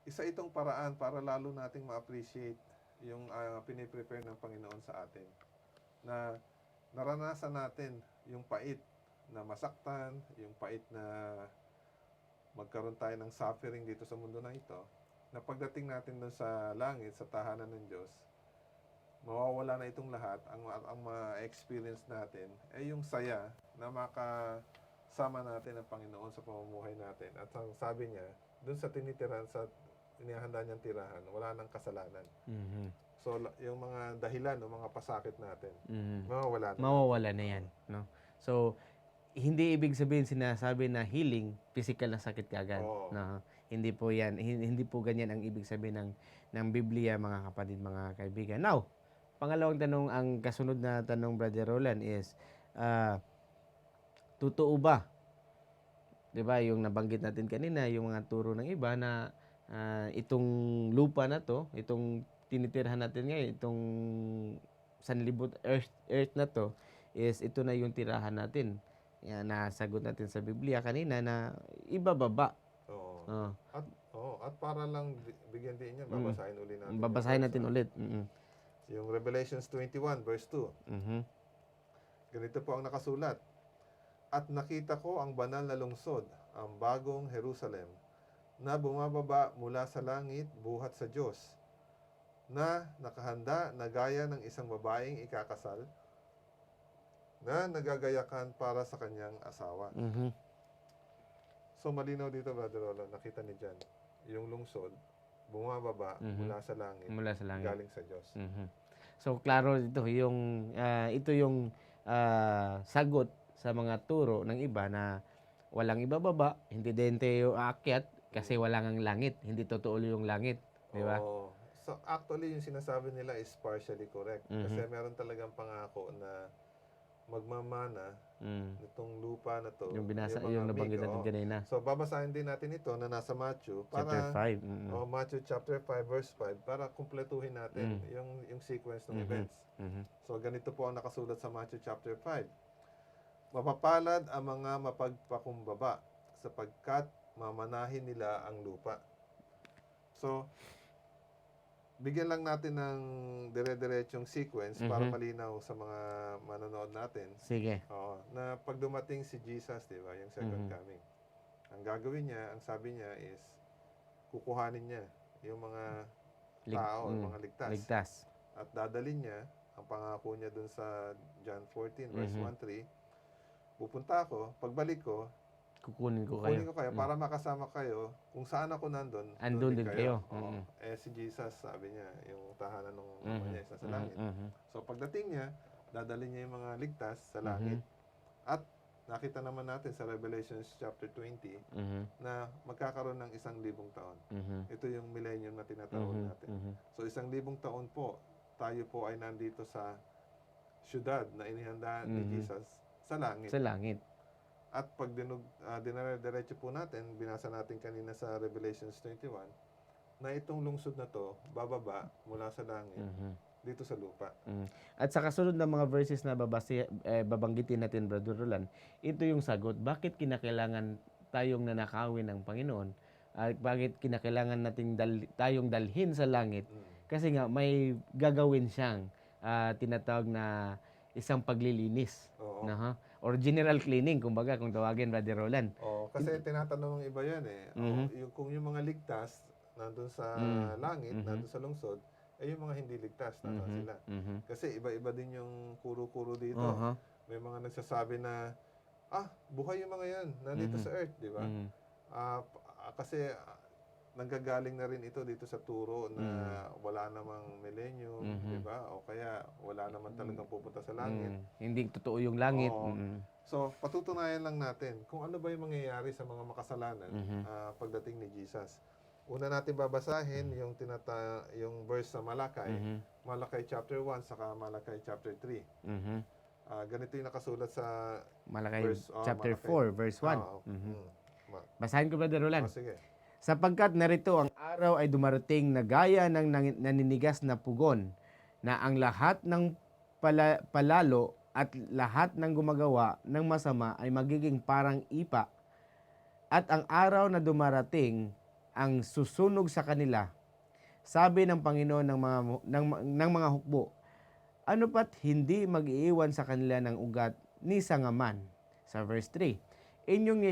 isa itong paraan para lalo nating ma-appreciate yung piniprepare ng Panginoon sa atin. Na naranasan natin yung pait na masaktan, yung pait na magkaroon tayo ng suffering dito sa mundo na ito, na pagdating natin doon sa langit, sa tahanan ng Diyos, mawawala na itong lahat. Ang ma-experience natin ay yung saya na makasama natin ang Panginoon sa pamumuhay natin. At ang sabi niya, doon sa tinitiran, sa inihanda niyang tirahan, wala nang kasalanan. So, yung mga dahilan o mga pasakit natin, mawawala na. Mawawala na yan. No? So, hindi ibig sabihin sinasabi na healing, physical na sakit kagad. No? Hindi po yan, hindi po ganyan ang ibig sabihin ng Biblia, mga kapatid, mga kaibigan. Now, pangalawang tanong, ang kasunod na tanong, Brother Roland, is, totoo ba 'di ba, yung nabanggit natin kanina, yung mga turo ng iba na itong lupa na 'to, itong tinitirhan natin ngayon, itong sanlibot earth na 'to is ito na yung tirahan natin. Yan, nasagot natin sa Biblia kanina na ibababa. Oo. Oh, At para lang bigyan din yan, mm. babasahin uli natin yung Babasahin verse, natin ulit. Yung Revelations 21 verse 2. Mhm. Ganito po ang nakasulat. At nakita ko ang banal na lungsod, ang bagong Jerusalem, na bumababa mula sa langit buhat sa Diyos, na nakahanda na gaya ng isang babaeng ikakasal, na nagagayakan para sa kanyang asawa. Mhm. So malinaw dito, Brother Rolo, nakita ni Jan, yung lungsod, bumababa mula sa langit, Mula sa langit. galing sa Diyos. Mhm. So klaro dito yung ito yung sagot sa mga turo ng iba na walang ibababa, hindi din tayo aakyat kasi wala ngang langit, hindi totoo yung langit, di ba? Oo. So actually, yung sinasabi nila is partially correct. Kasi meron talagang pangako na magmamana nitong lupa na to. Yung binasa, mga yung nabanggit mig, natin oo. kanina, So babasahin din natin ito na nasa Matthew chapter para 5. Matthew chapter 5 verse 5 para kumpletuhin natin yung sequence ng events. So ganito po ang nakasulat sa Matthew chapter 5. Mapapalad ang mga mapagpakumbaba sapagkat mamanahin nila ang lupa. So, bigyan lang natin ng dire-diretsong sequence para malinaw sa mga manonood natin. Sige. Oo, na pag dumating si Jesus, di ba, yung second coming, ang gagawin niya, ang sabi niya is, kukuhanin niya yung mga tao, mga ligtas. At dadalhin niya, ang pangako niya dun sa John 14 verse 1-3, pupunta ako, pagbalik ko, Kukunin ko kukunin kayo. ko kayo para makasama kayo. Kung saan ako nandun, Andun doon din kayo. Oo. Si Jesus, sabi niya, yung tahanan ng ama niya isa sa langit. So pagdating niya, dadalhin niya yung mga ligtas sa langit. At nakita naman natin sa Revelation chapter 20 na magkakaroon ng 1,000 taon. Ito yung millennium na tinatawag natin. So 1,000 taon po, tayo po ay nandito sa syudad na inihanda ni Jesus sa langit. Sa langit. At pag dinare-diretso po natin, binasa natin kanina sa Revelations 21, na itong lungsod na to, bababa mula sa langit, dito sa lupa. At sa kasunod na mga verses na babanggitin natin, Brother Roland, ito yung sagot. Bakit kinakailangan tayong nanakawin ng Panginoon? Bakit kinakailangan nating tayong dalhin sa langit? Kasi nga may gagawin siyang tinatawag na isang paglilinis. Oo. Or general cleaning, kumbaga, kung tawagin, Brother Roland. Kasi tinatanong ng iba yan eh. Kung yung mga ligtas, nandun sa langit, nandun sa lungsod, yung mga hindi ligtas, nandun sila. Kasi iba-iba din yung kuro-kuro dito. May mga nagsasabi na, buhay yung mga yan, nandito sa earth, di ba? Kasi nanggagaling na rin ito dito sa turo na wala namang millennium, di ba? O kaya wala naman talagang pupunta sa langit. Hindi totoo yung langit. So, patutunayan lang natin kung ano ba yung mangyayari sa mga makasalanan pagdating ni Jesus. Una natin babasahin yung verse sa Malakay. Malakay chapter 1 saka Malakay chapter 3. Ganito yung nakasulat sa Malakay verse, chapter Malakay. 4, verse 1. Basahin ko, Brother Roland. Sige. Sapagkat narito ang araw ay dumarating na gaya ng naninigas na pugon, na ang lahat ng palalo at lahat ng gumagawa ng masama ay magiging parang ipa. At ang araw na dumarating ang susunog sa kanila. Sabi ng Panginoon ng mga hukbo, ano pat hindi mag-iiwan sa kanila ng ugat ni sangaman. Sa verse 3, inyong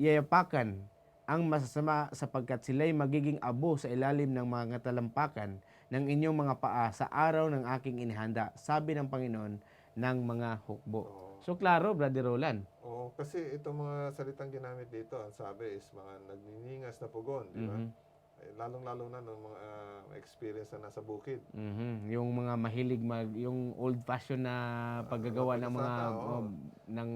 yayapakan ang masasama sapagkat sila'y magiging abo sa ilalim ng mga talampakan ng inyong mga paa sa araw ng aking inihanda, sabi ng Panginoon ng mga hukbo. So klaro, Brother Roland. Oo, kasi itong mga salitang ginamit dito, ang sabi is mga nagniningas na pugon, di ba? Lalong-lalo na ng mga experience na nasa bukid. Yung mga mahilig yung old-fashioned na paggagawa ng mga ng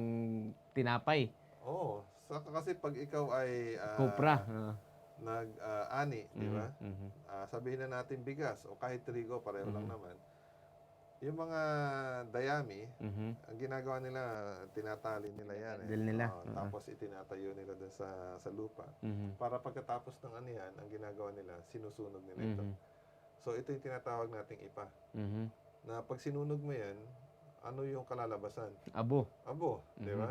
tinapay. Oo. Kasi pag ikaw ay Kopra. nag-ani, di ba? Sabihin na natin bigas o kahit trigo, pareho lang naman. yung mga dayami, Mhm. ang ginagawa nila, tinatali nila yan eh. Dil nila. Oo, tapos itinatayo nila dun sa lupa. Mhm. Para pagkatapos ng ano yan, ang ginagawa nila, sinusunog nila ito. Mhm. So ito yung tinatawag nating ipa. Mhm. Na pag sinunog mo yan, ano yung kalalabasan? Abo. Abo, di Mhm. ba?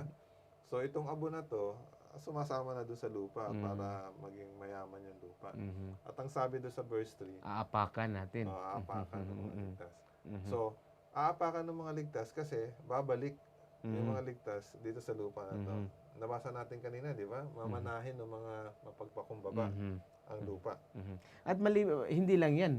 So itong abo na to, sumasama na dun sa lupa Mhm. para maging mayaman yung lupa. Mhm. At ang sabi doon sa verse 3, Aapakan natin. aapakan ng mga Mhm. ligtas. Mhm. So, aapakan ng mga ligtas kasi babalik yung Mhm. mga ligtas dito sa lupa na to. Mhm. Nabasa natin kanina, di ba? Mamanahin ng mga mapagpakumbaba Mhm. ang lupa. Mhm. At hindi lang yan.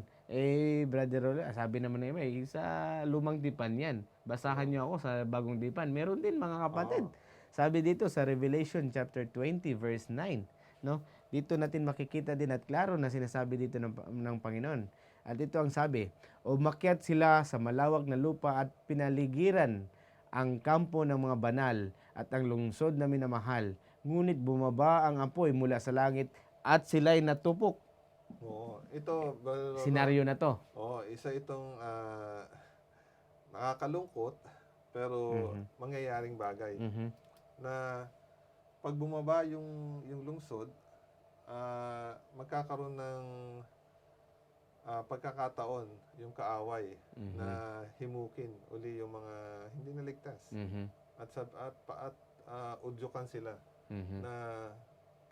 Brother Rola, sabi naman na iba, sa lumang dipan yan. Basahan niyo ako sa bagong dipan. Meron din mga kapatid. Oo. Sabi dito sa Revelation chapter 20 verse 9, no? Dito natin makikita din at klaro na sinasabi dito ng Panginoon. At ito ang sabi, umakyat sila sa malawak na lupa at pinaligiran ang kampo ng mga banal at ang lungsod na minamahal. Ngunit bumaba ang apoy mula sa langit at sila'y natupok. Oo. Ito, Brother Rolo, Senaryo na to. isa itong nakakalungkot pero Mhm. mangyayaring bagay Mhm. na pag bumaba yung lungsod, magkakaroon ng pagkakataon yung kaaway Mhm. na himukin uli yung mga hindi naligtas Mhm. at udyukan sila Mhm. na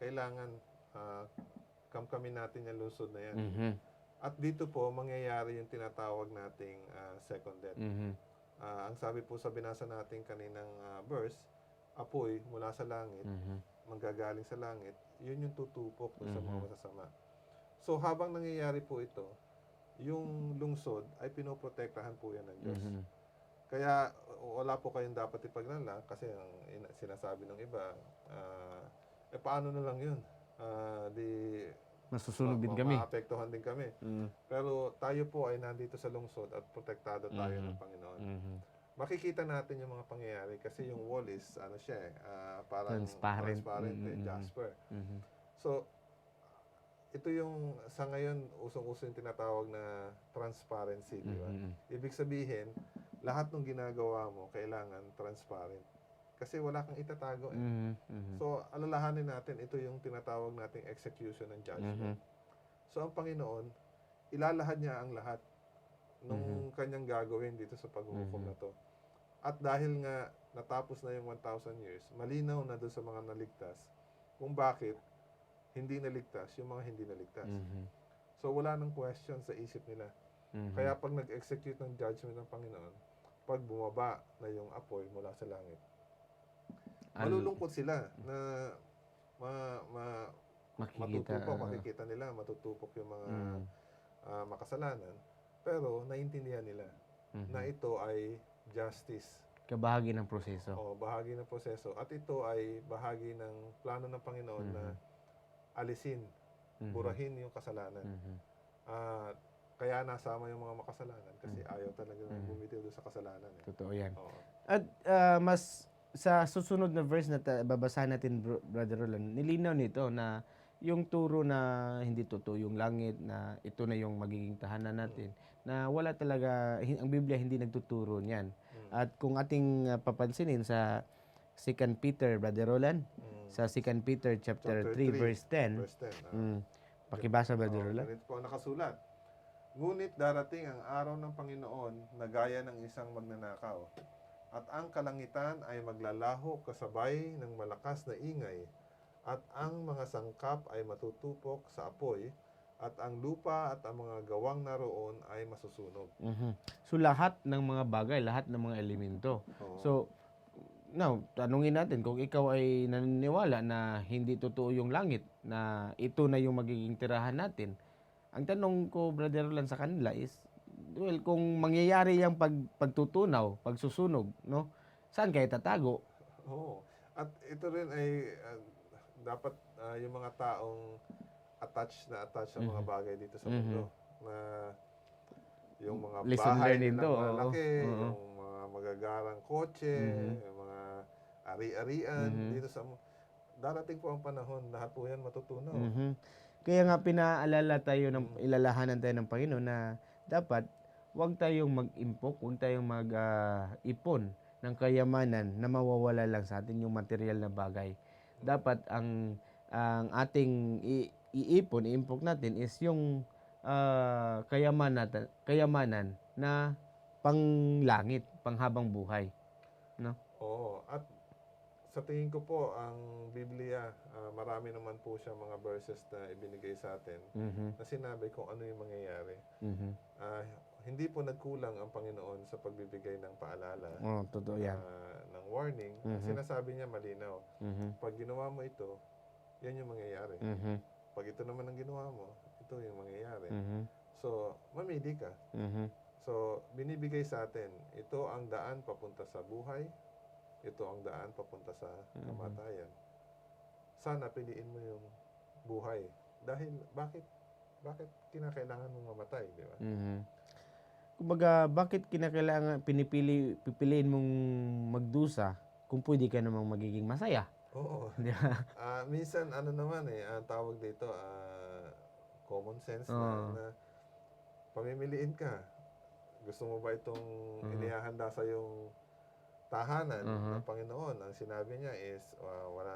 kailangan kamkamin natin yung lungsod na yan. Mhm. At dito po mangyayari yung tinatawag nating second death. Mhm. Ang sabi po sa binasa natin kaninang verse, apoy mula sa langit, Mhm. manggagaling sa langit, yun yung tutupok dun sa mga Mhm. masasama. So habang nangyayari po ito, yung lungsod ay pinoprotektahan po yan ng Diyos. Mhm. Kaya wala po kayong dapat ipaglala kasi ang sinasabi ng iba, paano na lang yun? Di Masusunog din kami. maapektuhan din kami. Mhm. Pero tayo po ay nandito sa lungsod at protektado tayo ng Panginoon. Mhm. Makikita natin yung mga pangyayari kasi yung wall is ano siya parang Transparent. jasper. Mhm. So ito yung sa ngayon usong-uso yung tinatawag na transparency, di ba? Mhm. Ibig sabihin, lahat ng ginagawa mo kailangan transparent. Kasi wala kang itatago eh. Mhm. Mhm. So alalahanin natin, ito yung tinatawag nating execution and judgment. Mhm. So ang Panginoon, ilalahad niya ang lahat nung Mhm. kanyang gagawin dito sa paghuhukom Mhm. na to. At dahil nga natapos na yung 1,000 years, malinaw na doon sa mga naligtas kung bakit hindi naligtas yung mga hindi naligtas. Mhm. So wala nang question sa isip nila. Mhm. Kaya pag nag-execute ng judgment ng Panginoon, pag bumaba na yung apoy mula sa langit, malulungkot sila na makikita. makikita nila, matutupok yung mga Mhm. makasalanan. Pero naintindihan nila na Mhm. ito ay justice. Kabahagi ng proseso. O bahagi ng proseso. At ito ay bahagi ng plano ng Panginoon na alisin, Mhm. burahin yung kasalanan. Mhm. At kaya nasama yung mga makasalanan kasi ayaw talaga nang bumitiw doon sa kasalanan. Eh. Totoo yan. Oo. At mas sa susunod na verse na babasahin natin, Brother Roland, nilinaw nito na yung turo na hindi totoo yung langit, na ito na yung magiging tahanan natin, na wala talaga, ang Biblia hindi nagtuturo niyan. At kung ating papansinin sa 2 Peter, Brother Roland, sa 2 Peter chapter 3 verse 10, Verse 10. pakibasa, Brother Roland. Ganito po ang nakasulat. Ngunit darating ang araw ng Panginoon na gaya ng isang magnanakaw. At ang kalangitan ay maglalaho kasabay ng malakas na ingay. At ang mga sangkap ay matutupok sa apoy. At ang lupa at ang mga gawang naroon ay masusunog. Mhm. So lahat ng mga bagay, lahat ng mga elemento. Oo. So now, tanungin natin kung ikaw ay naniniwala na hindi totoo yung langit, na ito na yung magiging tirahan natin. Ang tanong ko, Brother Roland, sa kanila is, well, kung mangyayari yung pagtutunaw, pagsusunog, no? Saan kayo tatago? Oo. At ito rin ay dapat yung mga taong attached sa mga bagay dito sa mundo. Na yung mga Lesson bahay learned nilang to, oo. malaki, Oo. yung mga magagarang kotse, yung mga ari-arian dito sa darating po ang panahon, lahat po yan matutunaw. Mhm. Kaya nga pinaalala tayo ilalahanan tayo ng Panginoon na dapat huwag tayong mag-impok, huwag tayong mag-ipon ng kayamanan na mawawala lang sa atin yung material na bagay. Dapat ang ating iipon, iimpok natin is yung kayamanan na panglangit, panghabang buhay, no? Oo. At sa tingin ko po, ang Biblia, marami naman po siya mga verses na ibinigay sa atin Mhm. na sinabi kung ano yung mangyayari. Mhm. Ah, hindi po nagkulang ang Panginoon sa pagbibigay ng paalala, Oh, totoo 'yan. ng warning. Ang Mhm. sinasabi niya malinaw. Mhm. Pag ginawa mo ito, yan yung mangyayari. Mhm. Pag ito naman ang ginawa mo, ito yung mangyayari. Mhm. So, mamili ka. Mhm. So, binibigay sa atin, ito ang daan papunta sa buhay, ito ang daan papunta sa kamatayan. Sana piliin mo yung buhay. Dahil bakit kinakailangan mong mamatay, di ba? Mhm. Kumbaga, bakit pipiliin mong magdusa kung pwede ka namang magiging masaya? Oo. Di ba? Minsan ano naman ang tawag dito, common sense Oo. na pamimiliin ka. Gusto mo ba itong inihahanda sa yung tahanan ng Panginoon? Ang sinabi niya is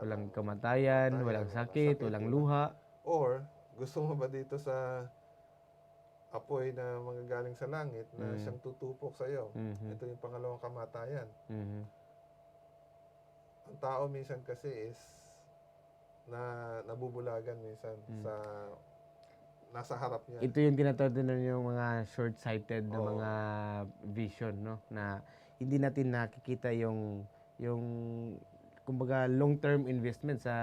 Walang kamatayan, walang sakit, walang luha. Or gusto mo ba dito sa apoy na manggagaling sa langit na siyang tutupok sa iyo? Mhm. Ito yung pangalawang kamatayan. Mhm. Ang tao minsan kasi is nabubulagan minsan sa nasa harap niya. Ito yung tinatawag din yung mga short-sighted na Oo. mga vision, no? Na hindi natin nakikita yung kumbaga long-term investment sa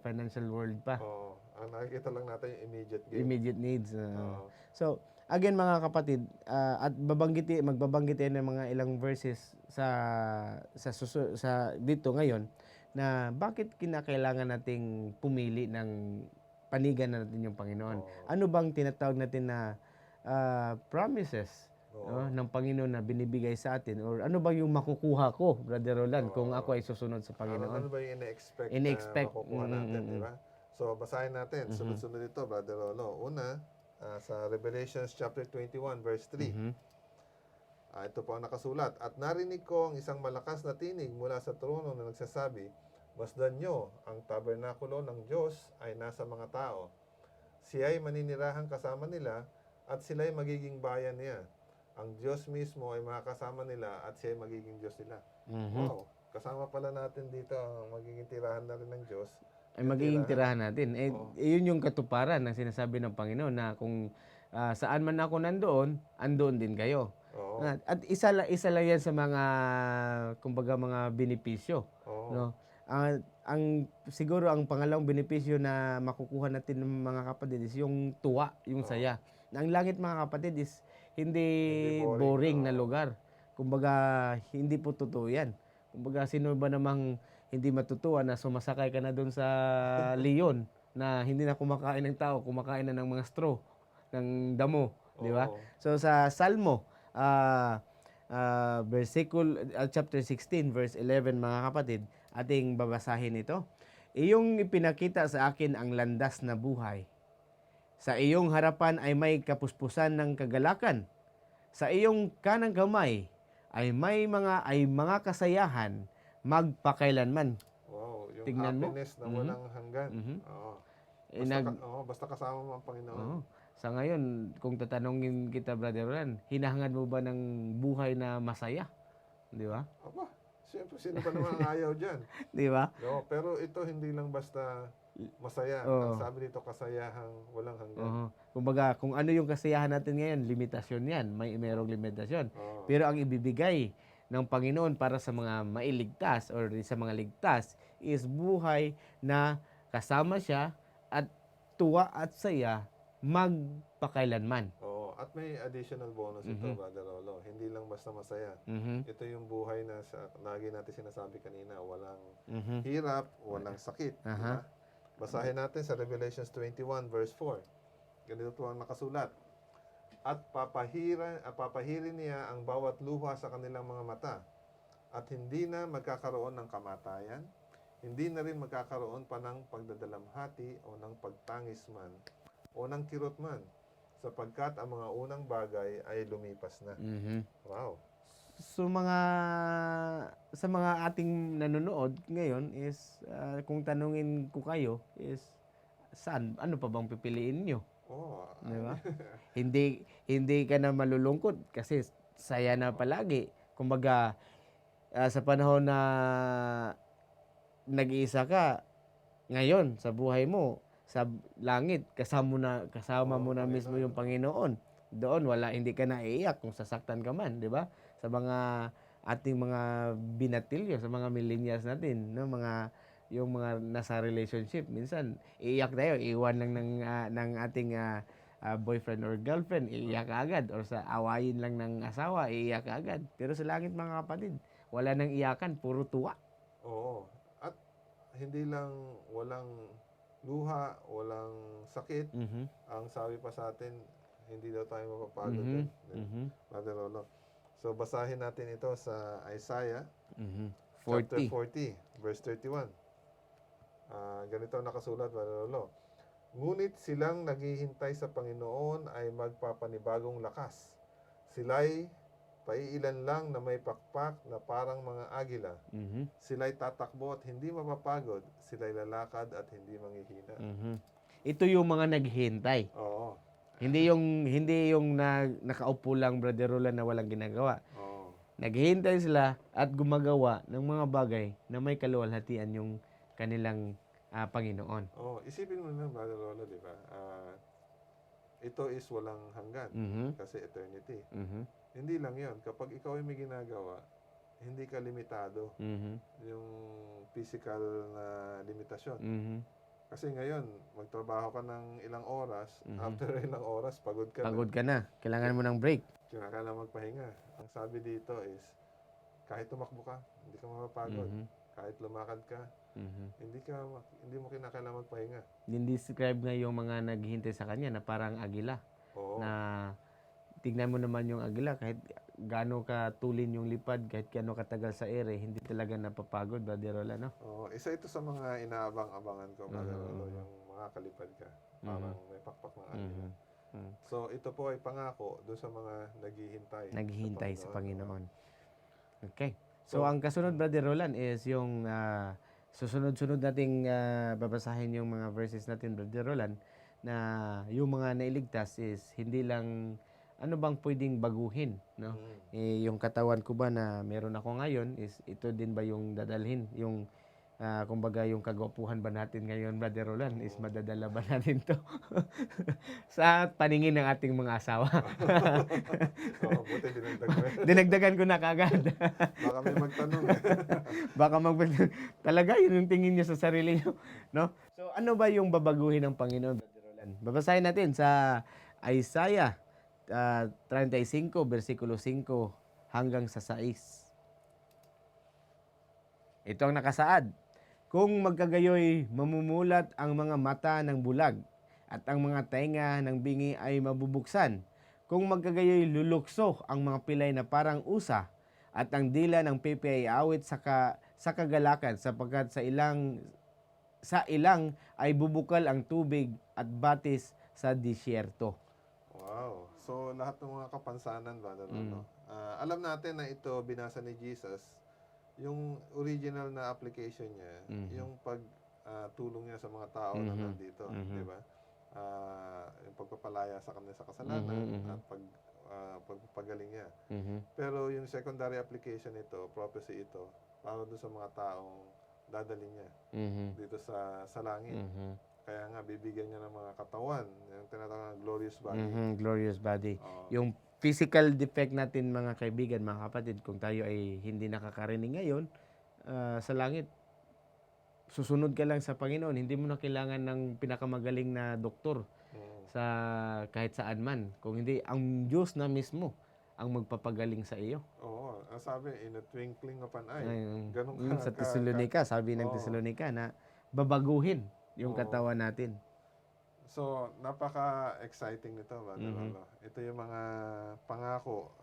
financial world pa. Oo. Ang nakikita lang natin yung immediate gain. Immediate needs. Oo. So, again mga kapatid, at magbabanggitin ng mga ilang verses sa dito ngayon na bakit kinakailangan nating pumili ng panigan natin yung Panginoon. Oo. Ano bang tinatawag natin na promises Oo. ng Panginoon na binibigay sa atin, or ano ba yung makukuha ko, Brother Roland, kung Oo. ako ay susunod sa Panginoon? Ano ba yung ine-expect Ine-expect. na makukuha natin, di ba? So, basahin natin. Sunod-sunod ito, Brother Rolo. Una, sa Revelations chapter 21, verse 3. Mhm. Ito po ang nakasulat. At narinig ko ang isang malakas na tinig mula sa trono na nagsasabi, Masdan nyo, ang tabernakulo ng Diyos ay nasa mga tao. Siya ay maninirahan kasama nila at sila ay magiging bayan niya. Ang Diyos mismo ay makakasama nila at siya ay magiging Diyos nila. Mhm. Wow, kasama pala natin dito ang magiging tirahan na rin ng Diyos. Ay magiging tirahan natin. Oo. Yun yung katuparan ng sinasabi ng Panginoon na kung saan man ako nandoon, andoon din kayo. Oo. At isa lang yan sa mga kumbaga mga benepisyo, Oo. no? Ang siguro ang pangalawang benepisyo na makukuha natin ng mga kapatid is yung tuwa, yung saya. Ang langit mga kapatid is hindi boring na lugar. Kumbaga hindi po totoo yan. Kumbaga sino ba namang hindi matutuwa na sumasakay ka na doon sa leon na hindi na kumakain ng tao, kumakain na ng mga straw, ng damo, di ba? Oo. So sa Salmo, chapter 16, verse 11 mga kapatid, ating babasahin ito. Iyong ipinakita sa akin ang landas na buhay. Sa iyong harapan ay may kapuspusan ng kagalakan. Sa iyong kanang kamay ay mga kasayahan magpakailanman. Wow, yung Tingnan mo. happiness na walang hanggan. Oo. Basta kasama mo ang Panginoon. Sa ngayon, kung tatanungin kita, Brother Ran, hinahangad mo ba ng buhay na masaya? Di ba? Aba, siyempre, sino pa naman ang ayaw dyan? Di ba? No, pero ito hindi lang basta masaya. Ang sabi dito, kasayahang walang hanggan. Kumbaga, kung ano yung kasiyahan natin ngayon, limitasyon yan. Mayroong limitasyon. Oo. Pero ang ibibigay ng Panginoon para sa mga mailigtas or sa mga ligtas is buhay na kasama siya at tuwa at saya magpakailanman. Oo. At may additional bonus ito, Brother Rolo. Hindi lang basta masaya. Ito yung buhay na lagi natin sinasabi kanina, walang hirap, walang sakit. Diba? Basahin natin sa Revelations 21 verse 4. Ganito po ang nakasulat. At papahirin niya ang bawat luha sa kanilang mga mata. At hindi na magkakaroon ng kamatayan, hindi na rin magkakaroon pa ng pagdadalamhati o ng pagtangis man o ng kirot man, sapagkat ang mga unang bagay ay lumipas na. Mhm. Wow. So sa mga ating nanonood ngayon is kung tanungin ko kayo is ano pa bang pipiliin nyo? Oh, Di ba? Hindi ka na malulungkot kasi saya na palagi. Kumbaga sa panahon na nag-iisa ka ngayon sa buhay mo sa langit kasama mo na mismo yung Panginoon. Doon hindi ka na iiyak kung sasaktan ka man, di ba? Sa mga ating mga binatilyo, sa mga millennials natin, no, yung mga nasa relationship, minsan iiyak tayo, iwan lang ng ating boyfriend or girlfriend, iiyak ka agad, or sa awayin lang ng asawa, iiyak ka agad. Pero sa langit mga kapatid, wala nang iyakan, puro tuwa. Oo. At hindi lang walang luha, walang sakit. Mhm. Ang sabi pa sa atin, hindi daw tayo mapapagod Mhm. doon. Mhm. Brother Lolo. So, basahin natin ito sa Isaiah Mhm. chapter 40. 40, verse 31. Ganito ang nakasulat, Brother Lolo. Ngunit silang naghihintay sa Panginoon ay magpapanibagong lakas. Sila'y paiilan lang na may pakpak na parang mga agila. Mhm. Sila'y tatakbo at hindi mapapagod. Sila'y lalakad at hindi manghihina. Mhm. Ito yung mga naghihintay. Oo. Hindi yung nakaupo lang, Brother Roland, na walang ginagawa. Oo. Naghihintay sila at gumagawa ng mga bagay na may kaluwalhatian yung kanilang Panginoon. Oo. Isipin mo na, Brother Lolo, di ba? Ito is walang hanggan. Mhm. Kasi eternity. Mhm. Hindi lang yon. Kapag ikaw ay may ginagawa, hindi ka limitado. Mhm. Yung physical na limitasyon. Mhm. Kasi ngayon, magtrabaho ka ng ilang oras. Mhm. After ilang oras, pagod ka Pagod na. ka na. Kailangan mo ng break. Kailangan magpahinga. Ang sabi dito is, kahit tumakbo ka, hindi ka mapapagod. Mhm. Kahit lumakad ka, Mhm. hindi mo kinakailangan magpahinga. Describe nga yung mga naghihintay sa kanya na parang agila. Oo. Na tignan mo naman yung agila, kahit gaano katulin yung lipad, kahit gaano katagal sa ere, hindi talaga napapagod, Brother Roland, no? Oo. Isa ito sa mga inaabang-abangan ko, Brother Lolo, yung mga kalipad ka. Parang may pakpak ng agila. So, ito po ay pangako doon sa mga Naghihintay sa Panginoon. Okay. So, So, ang kasunod, Brother Roland, is yung susunod-sunod nating babasahin yung mga verses natin, Brother Roland, na yung mga nailigtas is hindi lang ano bang pwedeng baguhin, no? Yung katawan ko ba na meron ako ngayon is ito din ba yung dadalhin, yung kumbaga yung kagwapuhan ba natin ngayon, Brother Roland, is madadala ba natin to sa paningin ng ating mga asawa? Oo, buti dinagdag mo yan. Dinagdagan ko na kagad. Baka may magtanong. Baka talaga yun yung tingin niyo sa sarili niyo, no? So ano ba yung babaguhin ng Panginoon, Brother Roland? Babasahin natin sa Isaiah 35 versikulo 5 hanggang sa 6. Ito ang nakasaad. Kung magkagayoy, mamumulat ang mga mata ng bulag at ang mga tenga ng bingi ay mabubuksan. Kung magkagayoy, lulukso ang mga pilay na parang usa at ang dila ng pipi ay awit sa kagalakan sapagkat sa ilang ay bubukal ang tubig at batis sa disyerto. Wow. So, lahat ng mga kapansanan, Brother Lolo. Alam natin na ito binasa ni Jesus. Yung original na application niya, yung pagtulong niya sa mga tao na nandito, di ba? Yung pagpapalaya sa kanila sa kasalanan at pagpapagaling niya. Pero yung secondary application nito, prophecy ito, para doon sa mga taong dadalhin niya dito sa langit. Kaya nga, bibigyan niya ng mga katawan, yung tinatawag na glorious body. Glorious body. Oo. Yung physical defect natin, mga kaibigan, mga kapatid, kung tayo ay hindi nakakarinig ngayon, sa langit, susunod ka lang sa Panginoon. Hindi mo na kailangan ng pinakamagaling na doktor sa kahit saan man. Kung hindi, ang Diyos na mismo ang magpapagaling sa iyo. Oo, ang sabi, in a twinkling of an eye. Ayun. Ganun Sa Thessalonica, sabi ng Oo. Thessalonica na babaguhin yung Oo. katawan natin. So, napaka-exciting nito, Brother Lolo. Ito yung mga pangako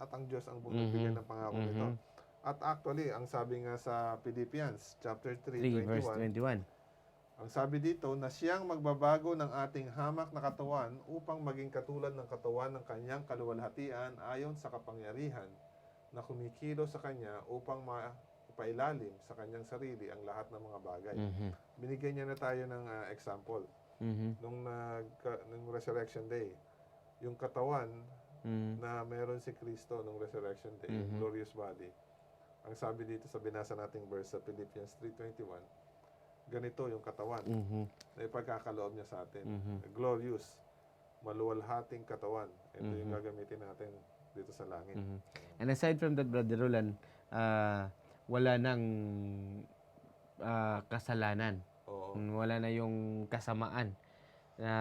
at ang Diyos ang bumibigay ng pangako nito. At actually, ang sabi nga sa Philippians chapter 3, 3 verse 21. Ang sabi dito na siyang magbabago ng ating hamak na katawan upang maging katulad ng katawan ng kanyang kaluwalhatian ayon sa kapangyarihan na kumikilos sa kanya upang mapailalim sa kanyang sarili ang lahat ng mga bagay. Mhm. Binigyan niya na tayo ng example Mhm. nung Resurrection Day. Yung katawan Mhm. na meron si Kristo nung Resurrection Day, yung Mhm. glorious body. Ang sabi dito sa binasa nating verse sa Philippians 3:21, ganito yung katawan Mhm. na ipagkakaloob niya sa atin. Mhm. Glorious, maluwalhating katawan. Ito yung Mhm. gagamitin natin dito sa langit. Mhm. And aside from that, Brother Roland, wala nang kasalanan. Oo. Wala na yung kasamaan na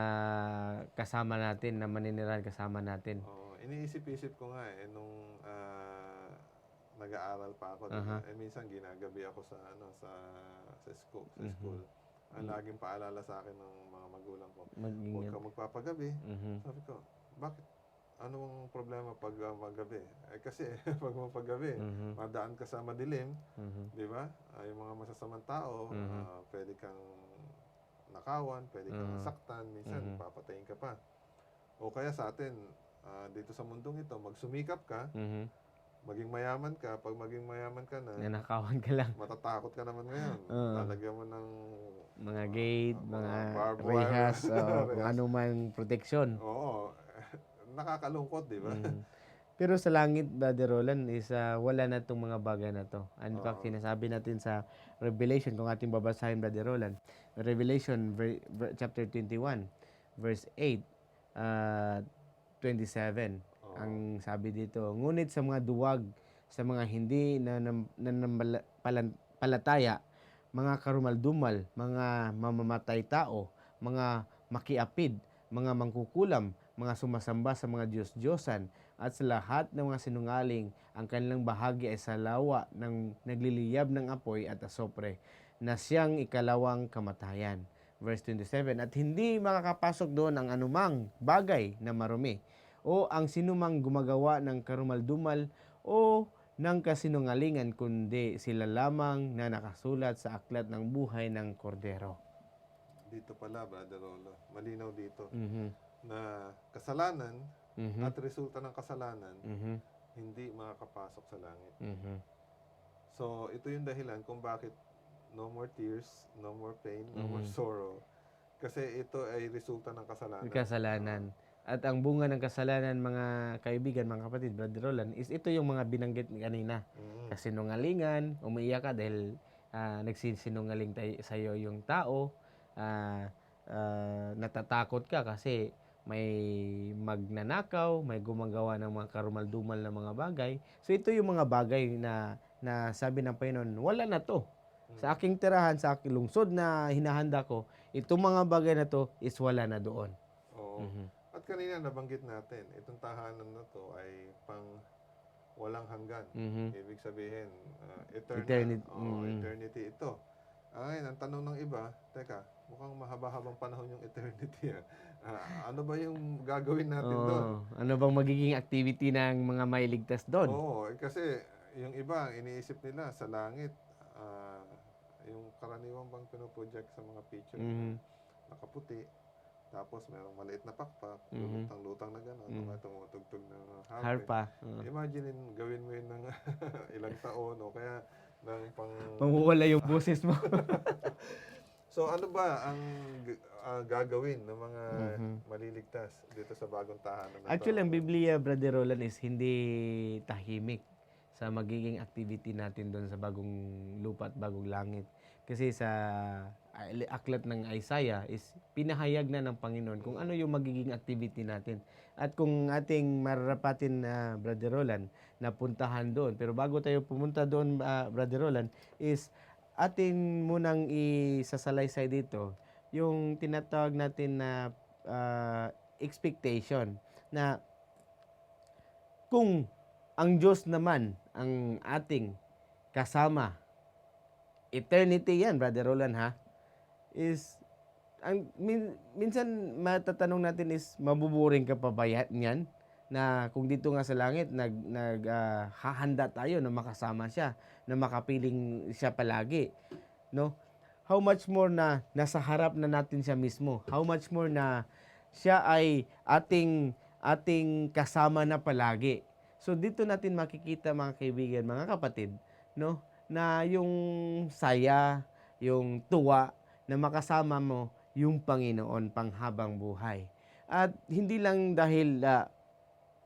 kasama natin, na maninirahan kasama natin. Oo. Iniisip-isip ko nga nung nag-aaral pa ako, Aha. minsan ginagabi ako sa school. Mhm. Ang laging paalala sa akin ng mga magulang ko, huwag Mag-ingat. ka magpapagabi. Mhm. Sabi ko, bakit? Anong problema pag magabi? Kasi pag mapagabi, Mhm. madaan ka sa madilim, Mhm. di ba? Yung mga masasamang tao, Mhm. pwede kang nakawan, pwede kang Mhm. saktan, minsan Mhm. papatayin ka pa. O kaya sa atin, dito sa mundong ito, magsumikap ka, Mhm. maging mayaman ka. Pag maging mayaman ka na, Nanakawan ka lang. matatakot ka naman ngayon. Oo. Lalagyan mo ng Mga gate, mga barbed wire. rehas, kung Rehas. ano man proteksyon. Oo. Nakakalungkot, di ba? Mhm. Pero sa langit, Brother Roland, is wala na itong mga bagay na to. In fact, Oo. sinasabi natin sa Revelation, kung ating babasahin, Brother Roland, Revelation chapter 21, verse 8, 27. Oo. Ang sabi dito, ngunit sa mga duwag, sa mga hindi palataya, mga karumaldumal, mga mamamatay tao, mga makiapid, mga mangkukulam, mga sumasamba sa mga Diyos-Diyosan, at sa lahat ng mga sinungaling, ang kanilang bahagi ay sa lawa ng nagliliyab ng apoy at asopre, na siyang ikalawang kamatayan. Verse 27, at hindi makakapasok doon ang anumang bagay na marumi, o ang sinumang gumagawa ng karumaldumal o ng kasinungalingan, kundi sila lamang na nakasulat sa aklat ng buhay ng Kordero. Dito pala, Brother Rolo, malinaw dito Mhm. na kasalanan Mhm. at resulta ng kasalanan Mhm. hindi makakapasok sa langit. Mhm. So, ito yung dahilan kung bakit no more tears, no more pain, no more sorrow. Kasi ito ay resulta ng kasalanan. Kasalanan. At ang bunga ng kasalanan, mga kaibigan, mga kapatid, Brother Roland, is ito yung mga binanggit kanina. Kasinungalingan, umiiyak ka dahil nagsisinungaling sa iyo yung tao, natatakot ka kasi may magnanakaw, may gumagawa ng mga karumaldumal na mga bagay. So ito yung mga bagay na sabi ng Panginoon, wala na to. Sa aking tirahan, sa aking lungsod na hinahanda ko, itong mga bagay na to is wala na doon. Oo. At kanina nabanggit natin, itong tahanan na to ay pang walang hanggan. Ibig sabihin, eternal. Eternity ito. Ngayon, ang tanong ng iba, teka, mukhang mahaba-habang panahon yung eternity. Ano ba yung gagawin natin doon? Ano bang magiging activity ng mga mailigtas doon? Oo, kasi yung iba, iniisip nila sa langit, yung karaniwang bang pinoproject sa mga picture, nakaputi, tapos merong maliit na pakpak, lulutang-lutang na gano'n, mga tumutugtog ng harpa. Imagine gawin mo yun ng ilang taon o kaya ng Mamuwala yung boses mo. So ano ba ang gagawin ng mga maliligtas dito sa bagong tahanan na Actually, to? ang Biblia, Brother Roland, is hindi tahimik sa magiging activity natin doon sa bagong lupa at bagong langit. Kasi sa aklat ng Isaiah is pinahayag na ng Panginoon kung ano yung magiging activity natin. At kung ating mararapatin na Brother Roland na puntahan doon. Pero bago tayo pumunta doon, Brother Roland, is ating munang isasalaysay dito yung tinatawag natin na expectation na kung ang Diyos naman ang ating kasama, eternity yan, Brother Roland, ha, is minsan matatanong natin is mabuburing ka pa ba yan na kung dito nga sa langit hahanda tayo na makasama siya, na makapiling siya palagi, no? how much more na nasa harap na natin siya mismo. How much more na siya ay ating kasama na palagi. So dito natin makikita mga kaibigan, mga kapatid, no, na yung saya, yung tuwa na makasama mo yung Panginoon panghabang buhay. At hindi lang dahil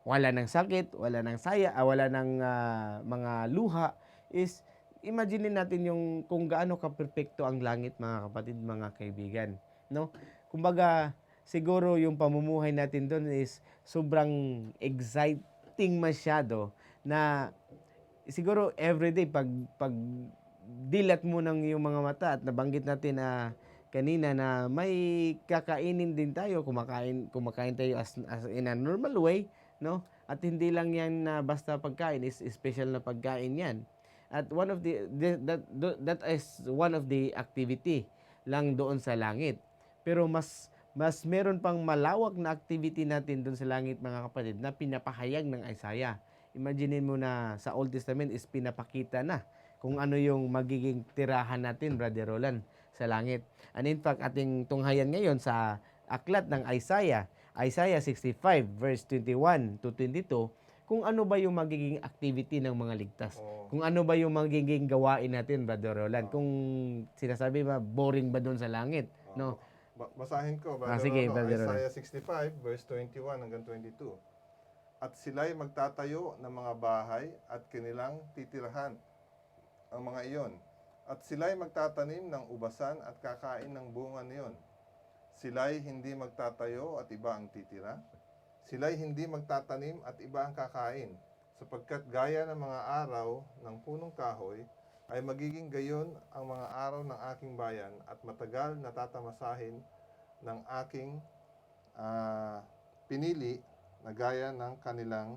wala ng sakit, wala ng saya, wala ng mga luha, is imagine natin yung kung gaano ka-perpekto ang langit, mga kapatid, mga kaibigan, no? Kumbaga, siguro yung pamumuhay natin doon is sobrang exciting masyado na siguro everyday pag dilat mo ng yung mga mata at nabanggit natin na kanina na may kakainin din tayo, kumakain tayo as in a normal way, no? At hindi lang yan na basta pagkain, is special na pagkain yan. At one of that is one of the activity lang doon sa langit. Pero mas meron pang malawak na activity natin doon sa langit, mga kapatid, na pinapahayag ng Isaiah. Imagine mo na sa Old Testament is pinapakita na kung ano yung magiging tirahan natin, Brother Roland, sa langit. And in fact, ating tunghayan ngayon sa aklat ng Isaiah 65 verse 21 to 22, kung ano ba yung magiging activity ng mga ligtas. Kung ano ba yung magiging gawain natin, Brother Roland. Kung sinasabi ba, boring ba doon sa langit? No? Basahin ko, Brother Sige, Brother Roland. Isaiah 65 verse 21 hanggang 22. At sila'y magtatayo ng mga bahay at kanilang titirahan ang mga iyon. At sila'y magtatanim ng ubasan at kakain ng bunga niyon. Sila'y hindi magtatayo at iba ang titira. Sila'y hindi magtatanim at iba ang kakain, sapagkat gaya ng mga araw ng punong kahoy, ay magiging gayon ang mga araw ng aking bayan at matagal na tatamasahin ng aking pinili na gaya ng kanilang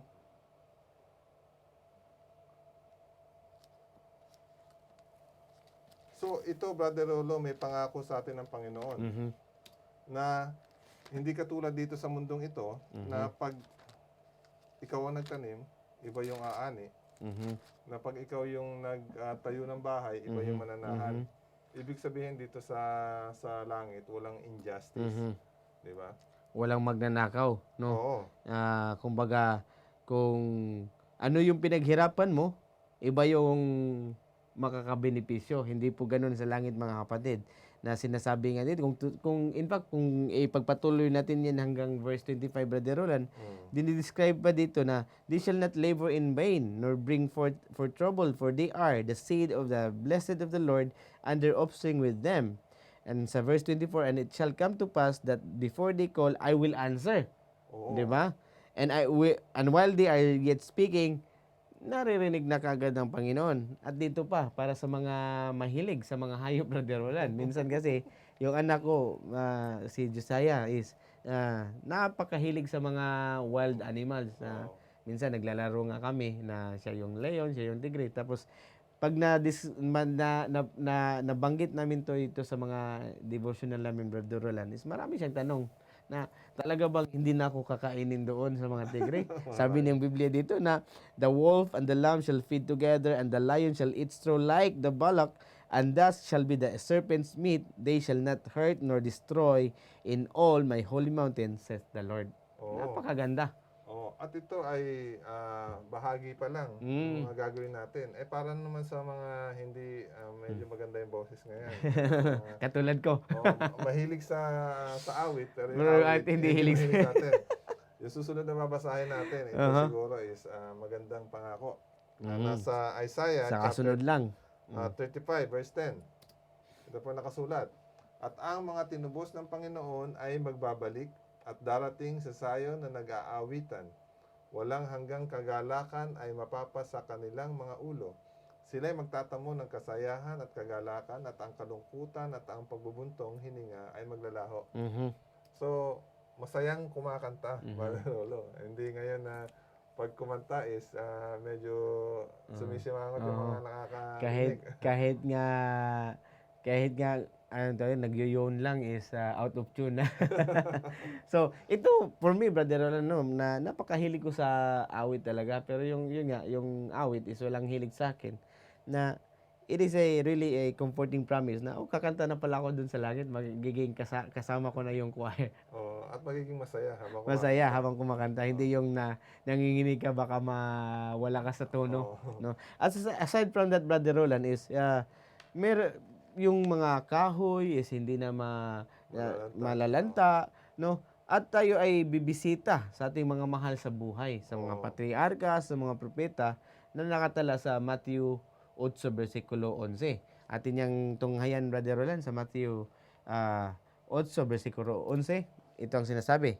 So, ito, Brother Rolo, may pangako sa atin ng Panginoon na hindi katulad dito sa mundong ito na pag ikaw ang nagtanim, iba yung aani. Na pag ikaw yung nagtayo ng bahay, iba yung mananahan. Ibig sabihin dito sa langit, walang injustice. Di ba? Walang magnanakaw, no? Oo. Kumbaga, kung ano yung pinaghirapan mo, iba yung makakabenepisyo. Hindi po ganun sa langit, mga kapatid, na sinasabi nga dito. Kung in fact, kung ipagpatuloy natin yan hanggang verse 25, Brother Roland, dinidescribe pa dito na, they shall not labor in vain, nor bring forth for trouble, for they are the seed of the blessed of the Lord, and their offspring with them. And sa verse 24, and it shall come to pass that before they call, I will answer. Di ba? And while they are yet speaking, naririnig na kagad ng Panginoon. At dito pa, para sa mga mahilig sa mga hayop, Brother Roland. Minsan kasi, yung anak ko, si Josiah, is napakahilig sa mga wild animals. Minsan naglalaro nga kami na siya yung leon, siya yung tigre. Tapos, pag nabanggit namin ito sa mga devotional namin, Brother Roland, is marami siyang tanong na talaga bang hindi na ako kakainin doon sa mga tigre? Sabi ng Biblia dito na the wolf and the lamb shall feed together, and the lion shall eat straw like the bullock, and thus shall be the serpent's meat. They shall not hurt nor destroy in all my holy mountain, says the Lord. Napakaganda. At ito ay bahagi pa lang ng mga gagawin natin. Para naman sa mga hindi medyo maganda yung boses ngayon. Katulad ko. Mahilig sa awit, pero Pero yung awit, hindi hilig sa atin. Yung susunod na babasahin natin, ito siguro is magandang pangako. Nasa Isaiah sa kasunod lang. 35 verse 10. Ito po nakasulat. At ang mga tinubos ng Panginoon ay magbabalik at darating sa Zion na nag-aawitan. Walang hanggang kagalakan ay mapapa sa kanilang mga ulo. Sila'y magtatamo ng kasayahan at kagalakan, at ang kalungkutan at ang pagbubuntong hininga ay maglalaho. So, masayang kumakanta, Lolo. Hindi ngayon na pag kumanta is medyo sumisimangot yung mga nakakarinig. kahit nga nagyoyon lang is out of tune na. So, ito for me, Brother Roland, na napakahilig ko sa awit talaga, pero yung awit is walang hilig sa akin. Na it is really a comforting promise na, kakanta na pala ako dun sa langit, magiging kasama ko na yung choir. Oh, at magiging masaya habang Masaya kumakanta. habang kumakanta, hindi yung nanginginig ka baka mawala ka sa tono, Oo. no? Aside from that, Brother Roland, is yung mga kahoy is hindi na malalanta, no? At tayo ay bibisita sa ating mga mahal sa buhay, sa mga Oo. patriarka, sa mga propeta na nakatala sa Matthew 8 versikulo 11. Atin yang tunghayan, Brother Roland, sa Matthew 8 versikulo 11. Ito ang sinasabi.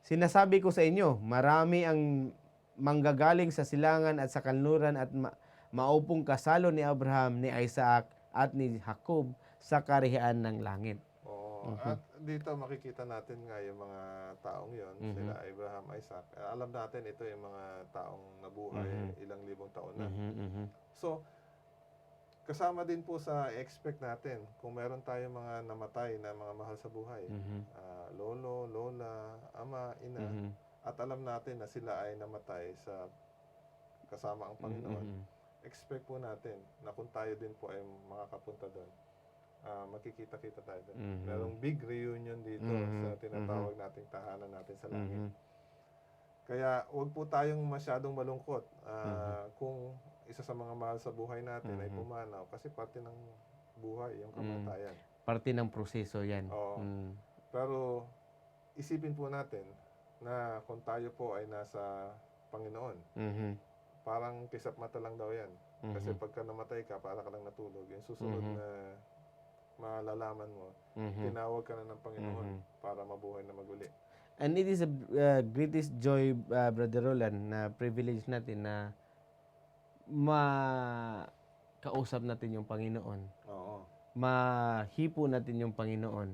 Sinasabi ko sa inyo, marami ang manggagaling sa silangan at sa kanluran at maupong kasalo ni Abraham, ni Isaac at ni Jacob sa karihaan ng langit. Oo. At dito makikita natin nga yung mga taong yon, sila Abraham, Isaac. Alam natin ito yung mga taong nabuhay ilang libong taon na. So, kasama din po sa expect natin kung meron tayong mga namatay na mga mahal sa buhay. Lolo, lola, ama, ina. At alam natin na sila ay namatay sa kasama ang Panginoon. Expect po natin na kung tayo din po ay makakapunta doon, makikita-kita tayo doon. Merong big reunion dito sa tinatawag nating tahanan natin sa langit. Kaya huwag po tayong masyadong malungkot kung isa sa mga mahal sa buhay natin ay pumanaw, kasi parte ng buhay yung kamatayan. Parte ng proseso yan. Oo. Pero isipin po natin na kung tayo po ay nasa Panginoon, parang kisap mata lang daw yan. Kasi pagka namatay ka, para ka lang natulog. Yung susunod na malalaman mo, tinawag ka na ng Panginoon para mabuhay na maguli. And it is a greatest joy, Brother Roland, na privilege natin na makausap natin yung Panginoon. Oo. Mahipo natin yung Panginoon.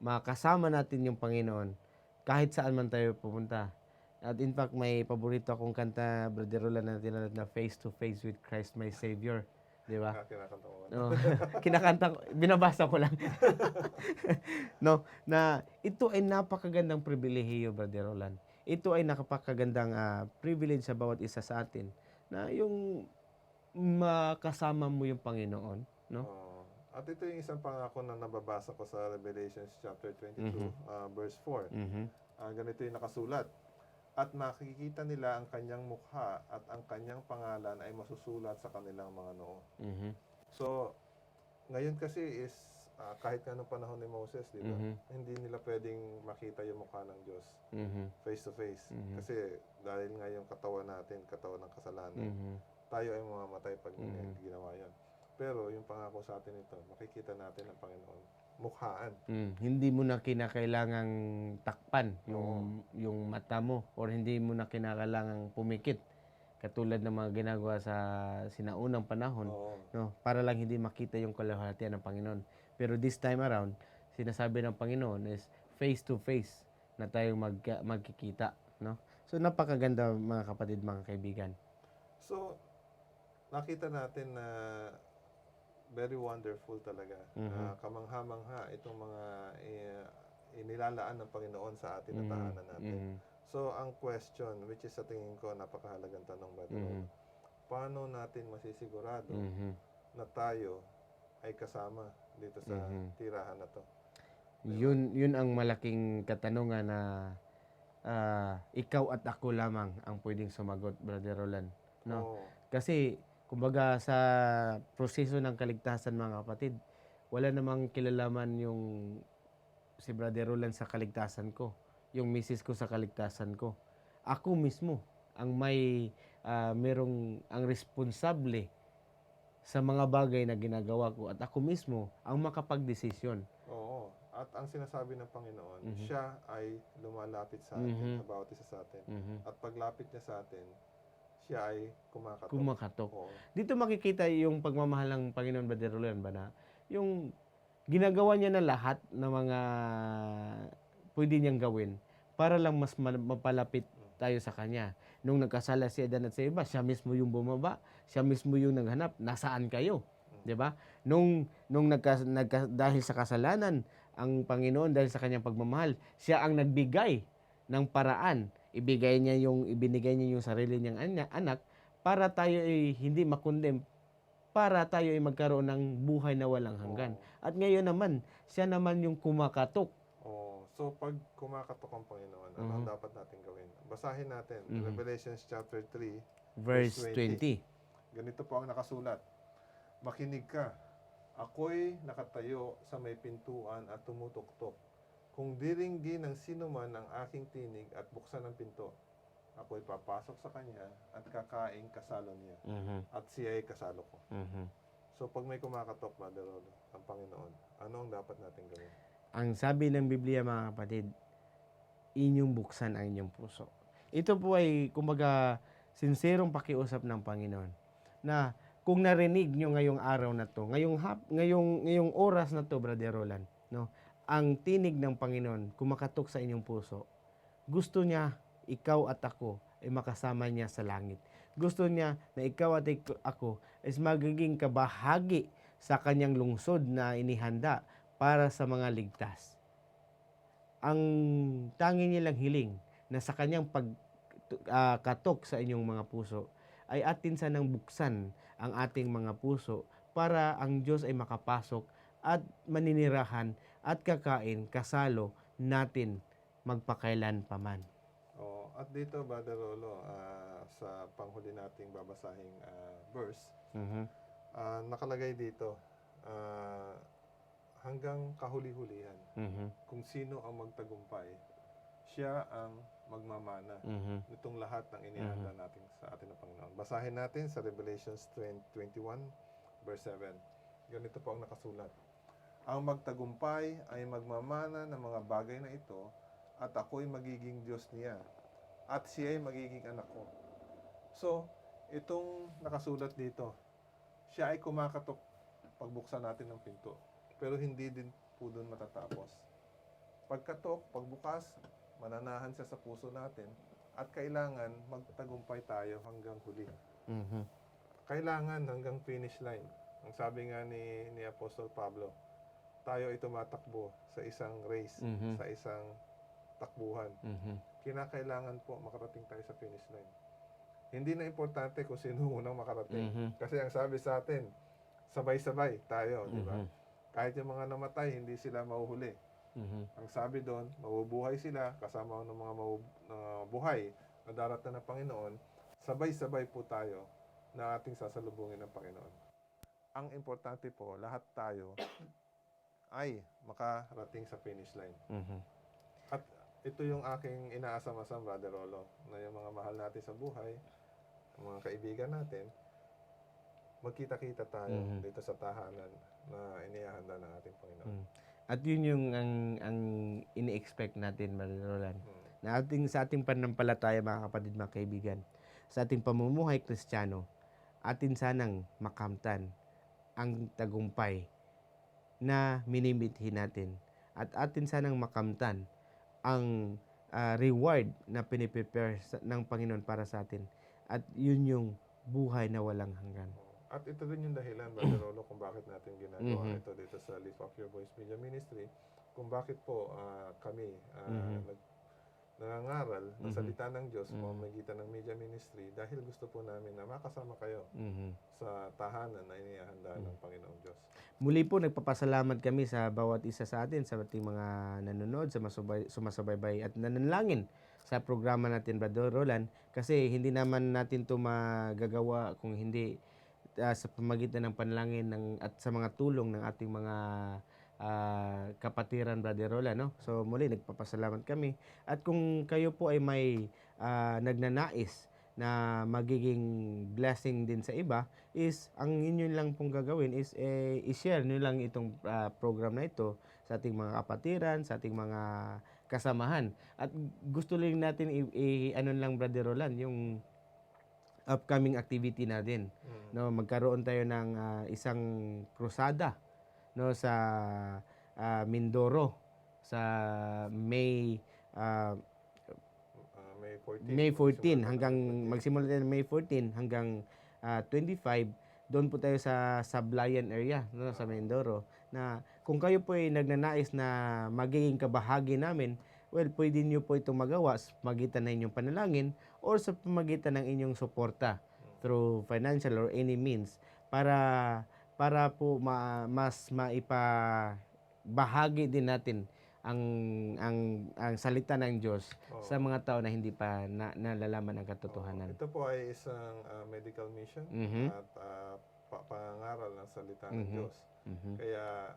Makasama natin yung Panginoon kahit saan man tayo pumunta. At in fact, may paborito akong kanta, Brother Roland, na tinatawag na Face to Face with Christ my Savior. Di ba? Kinakanta ko. No, kinakanta ko, binabasa ko lang. No, na ito ay napakagandang pribilehiyo, Brother Roland. Ito ay napakagandang privilege sa bawat isa sa atin na yung makasama mo yung Panginoon, no? At ito yung isang pangako na nababasa ko sa Revelations chapter 22, verse 4. Ganito yung nakasulat. At makikita nila ang kanyang mukha at ang kanyang pangalan ay masusulat sa kanilang mga noo. So, ngayon kasi is kahit nga nung panahon ni Moses, di ba? Hindi nila pwedeng makita yung mukha ng Diyos face to face. Kasi dahil nga yung katawan natin, katawan ng kasalanan, tayo ay mamamatay pag ginawa yun. Pero yung pangako sa atin ito, makikita natin ang Panginoon mukhaan. Hindi mo na kinakailangang takpan yung mata mo, or hindi mo na kinakailangang pumikit katulad ng mga ginagawa sa sinaunang panahon, no, para lang hindi makita yung kalwalhatian ng Panginoon. Pero this time around, sinasabi ng Panginoon is face to face na tayong magkikita, no? So napakaganda, mga kapatid, mga kaibigan. So nakita natin na very wonderful talaga. Kamangha-mangha itong mga inilalaan ng Panginoon sa atin na tahanan natin. So, ang question, which is sa tingin ko napakahalagang tanong, Brother, paano natin masisigurado na tayo ay kasama dito sa tirahan na to? Yun ang malaking katanungan na ikaw at ako lamang ang pwedeng sumagot, Brother Roland, no? Kasi kumbaga sa proseso ng kaligtasan, mga kapatid, wala namang kilalaman yung si Brother Roland sa kaligtasan ko, yung misis ko sa kaligtasan ko. Ako mismo ang ang responsable sa mga bagay na ginagawa ko, at ako mismo ang makapagdesisyon. Oo. At ang sinasabi ng Panginoon, siya ay lumalapit sa atin, sa bawat isa sa atin. At paglapit niya sa atin, siya ay kumakatok. Dito makikita yung pagmamahal ng Panginoon, Brother Roland, ba na yung ginagawa niya na lahat ng mga pwede niyang gawin para lang mas mapalapit tayo sa Kanya. Nung nagkasala si Adan at si Eva, siya mismo yung bumaba, siya mismo yung naghanap, nasaan kayo? 'Di ba? Nung dahil sa kasalanan, ang Panginoon dahil sa Kanyang pagmamahal, siya ang nagbigay ng paraan. Ibinigay niya yung sarili niyang anak para tayo ay hindi makondem para tayo ay magkaroon ng buhay na walang hanggan. At ngayon naman, siya naman yung kumakatok. So pag kumakatok ang Panginoon, ano ang dapat natin gawin? Basahin natin, Revelations chapter 3, Verse 20. Ganito po ang nakasulat. Makinig ka. Ako'y nakatayo sa may pintuan at tumutuktok. Kung diringgin ng sino man ang aking tinig at buksan ang pinto, ako'y papasok sa kanya at kakaing kasalo niya. At siya ay kasalo ko. So pag may kumakatok, Brother Rolo, ang Panginoon, ano ang dapat natin gawin? Ang sabi ng Biblia, mga kapatid, inyong buksan ang inyong puso. Ito po ay, kumbaga, sinserong pakiusap ng Panginoon na kung narinig nyo ngayong araw na to, ngayong oras na to, Brother Roland, no, ang tinig ng Panginoon kumakatok sa inyong puso, gusto niya ikaw at ako ay makasama niya sa langit. Gusto niya na ikaw at ako is magiging kabahagi sa kanyang lungsod na inihanda para sa mga ligtas. Ang tangi nilang hiling na sa kanyang pagkatok sa inyong mga puso ay atin sanang buksan ang ating mga puso para ang Diyos ay makapasok at maninirahan at kakain kasalo natin magpakailan paman. At dito, Brother Rolo, sa panghuli nating babasahing verse, nakalagay dito, hanggang kahuli-hulihan. Kung sino ang magtagumpay, siya ang magmamana nitong lahat ng inihanda natin sa atin ng Panginoon. Basahin natin sa Revelations 21, verse 7. Ganito po ang nakasulat. Ang magtagumpay ay magmamana ng mga bagay na ito at ako'y magiging Diyos niya at siya ay magiging anak ko. So, itong nakasulat dito, siya ay kumakatok pagbuksan natin ng pinto. Pero hindi din po doon matatapos. Pagkatok, pagbukas, mananahan siya sa puso natin at kailangan magtagumpay tayo hanggang huli. Kailangan hanggang finish line. Ang sabi nga ni Apostol Pablo, tayo ay tumatakbo sa isang race, sa isang takbuhan. Kinakailangan po makarating tayo sa finish line. Hindi na importante kung sino unang makarating. Kasi ang sabi sa atin, sabay-sabay tayo, di ba? Kahit yung mga namatay, hindi sila mahuhuli. Ang sabi doon, mabubuhay sila kasama ng mga buhay na darating ng Panginoon. Sabay-sabay po tayo na ating sasalubungin ng Panginoon. Ang importante po, lahat tayo ay makarating sa finish line. At ito yung aking inaasam-asam, Brother Rolo, na yung mga mahal natin sa buhay, mga kaibigan natin, magkita-kita tayo dito sa tahanan na inihahanda ng ating Panginoon. At yun yung ang ini-expect natin, Brother Roland, na sa ating pananampalataya, mga kapatid, mga kaibigan, sa ating pamumuhay Kristiyano, atin sanang makamtan ang tagumpay na minimithi natin. At atin sanang makamtan ang reward na piniprepare ng Panginoon para sa atin. At yun yung buhay na walang hanggan. At ito din yung dahilan, Brother Rolo, kung bakit natin ginagawa ito dito sa Lift Up Your Voice Media Ministry, kung bakit po kami nangangaral ng salita ng Diyos sa pamamagitan ng media ministry, dahil gusto po namin na makasama kayo sa tahanan na inihahanda ng Panginoong Diyos. Muli po, nagpapasalamat kami sa bawat isa sa atin, sa ating mga nanonood, sa sumasabaybay at nananalangin sa programa natin, Brother Roland, kasi hindi naman natin ito magagawa kung hindi sa pamagitan ng panalangin at sa mga tulong ng ating mga kapatiran, Brother Roland, no? So muli, nagpapasalamat kami. At kung kayo po ay may nagnanais na magiging blessing din sa iba, is ang inyo lang pong gagawin is i-share nyo lang itong program na ito sa ating mga kapatiran, sa ating mga kasamahan. At gusto lang natin ano lang, Brother Roland, yung upcoming activity natin. No, magkaroon tayo ng isang krusada, no, sa Mindoro sa May 14 hanggang magsimula tayo May 14 hanggang 25. Doon po tayo sa Sablayan area, no, sa Mindoro, na kung kayo po ay nagnanais na magiging kabahagi namin, well, pwede niyo po itong magawa sa pamagitan ng inyong panalangin or sa pamagitan ng inyong suporta through financial or any means para po mas maipabahagi din natin ang ang salita ng Diyos sa Oo. mga tao na hindi pa nalalaman ang Oo. katotohanan. Ito po ay isang medical mission Mhm. at pangangaral ng salita ng Mhm. Diyos. Mhm. Kaya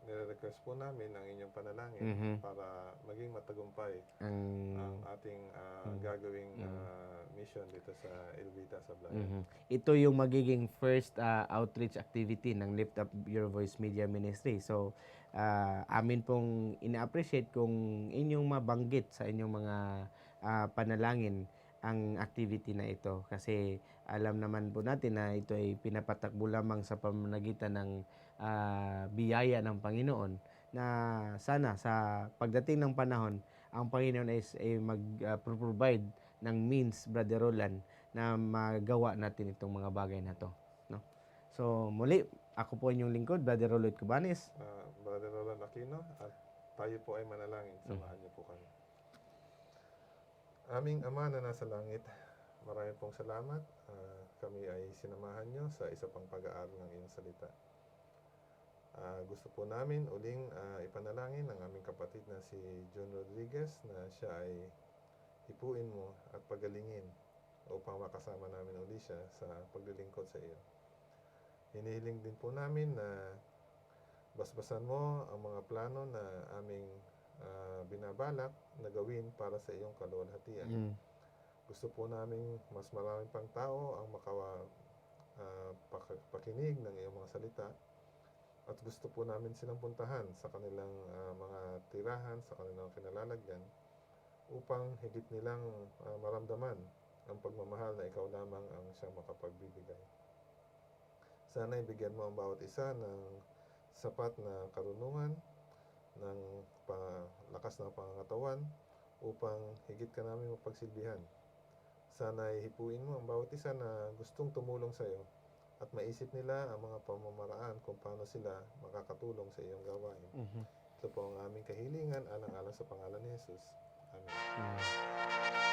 nire-request po namin ang inyong panalangin Mhm. para maging matagumpay ang Ang ating Mhm. gagawing Mhm. mission dito sa Elvita Sablayan. Mhm. Ito yung magiging first outreach activity ng Lift Up Your Voice Media Ministry. So, amin pong ina-appreciate kung inyong mabanggit sa inyong mga panalangin ang activity na ito. Kasi alam naman po natin na ito ay pinapatakbo lamang sa pamamagitan ng biyaya ng Panginoon na sana sa pagdating ng panahon, ang Panginoon ay mag-provide ng means, Brother Roland, na magawa natin itong mga bagay na to, no? So muli, ako po inyong lingkod, Brother Rolod Cubanes. Brother Roland Aquino, at tayo po ay manalangin. Samahan niyo po kami. Aming Ama na nasa langit, maraming pong salamat. Kami ay sinamahan niyo sa isa pang pag-aaral ng iyong salita. Gusto po namin uling ipanalangin ang aming kapatid na si John Rodriguez na siya ay hipuin mo at pagalingin upang makasama namin uli siya sa paglilingkod sa iyo. Hinihiling din po namin na basbasan mo ang mga plano na aming binabalak na gawin para sa iyong kaluwalhatian. Gusto po namin mas maraming pang tao ang pakinig ng iyong mga salita, at gusto po namin silang puntahan sa kanilang mga tirahan, sa kanilang kinalalagyan, upang higit nilang maramdaman ang pagmamahal na ikaw lamang ang siyang makapagbibigay. Sana ibigyan mo ang bawat isa ng sapat na karunungan, ng lakas ng pangangatawan, upang higit ka namin mapagsilbihan. Sana hipuin mo ang bawat isa na gustong tumulong sa iyo at maisip nila ang mga pamamaraan kung paano sila makakatulong sa iyong gawain. Ito po ang aming kahilingan alang-alang sa pangalan ni Jesus. Amen.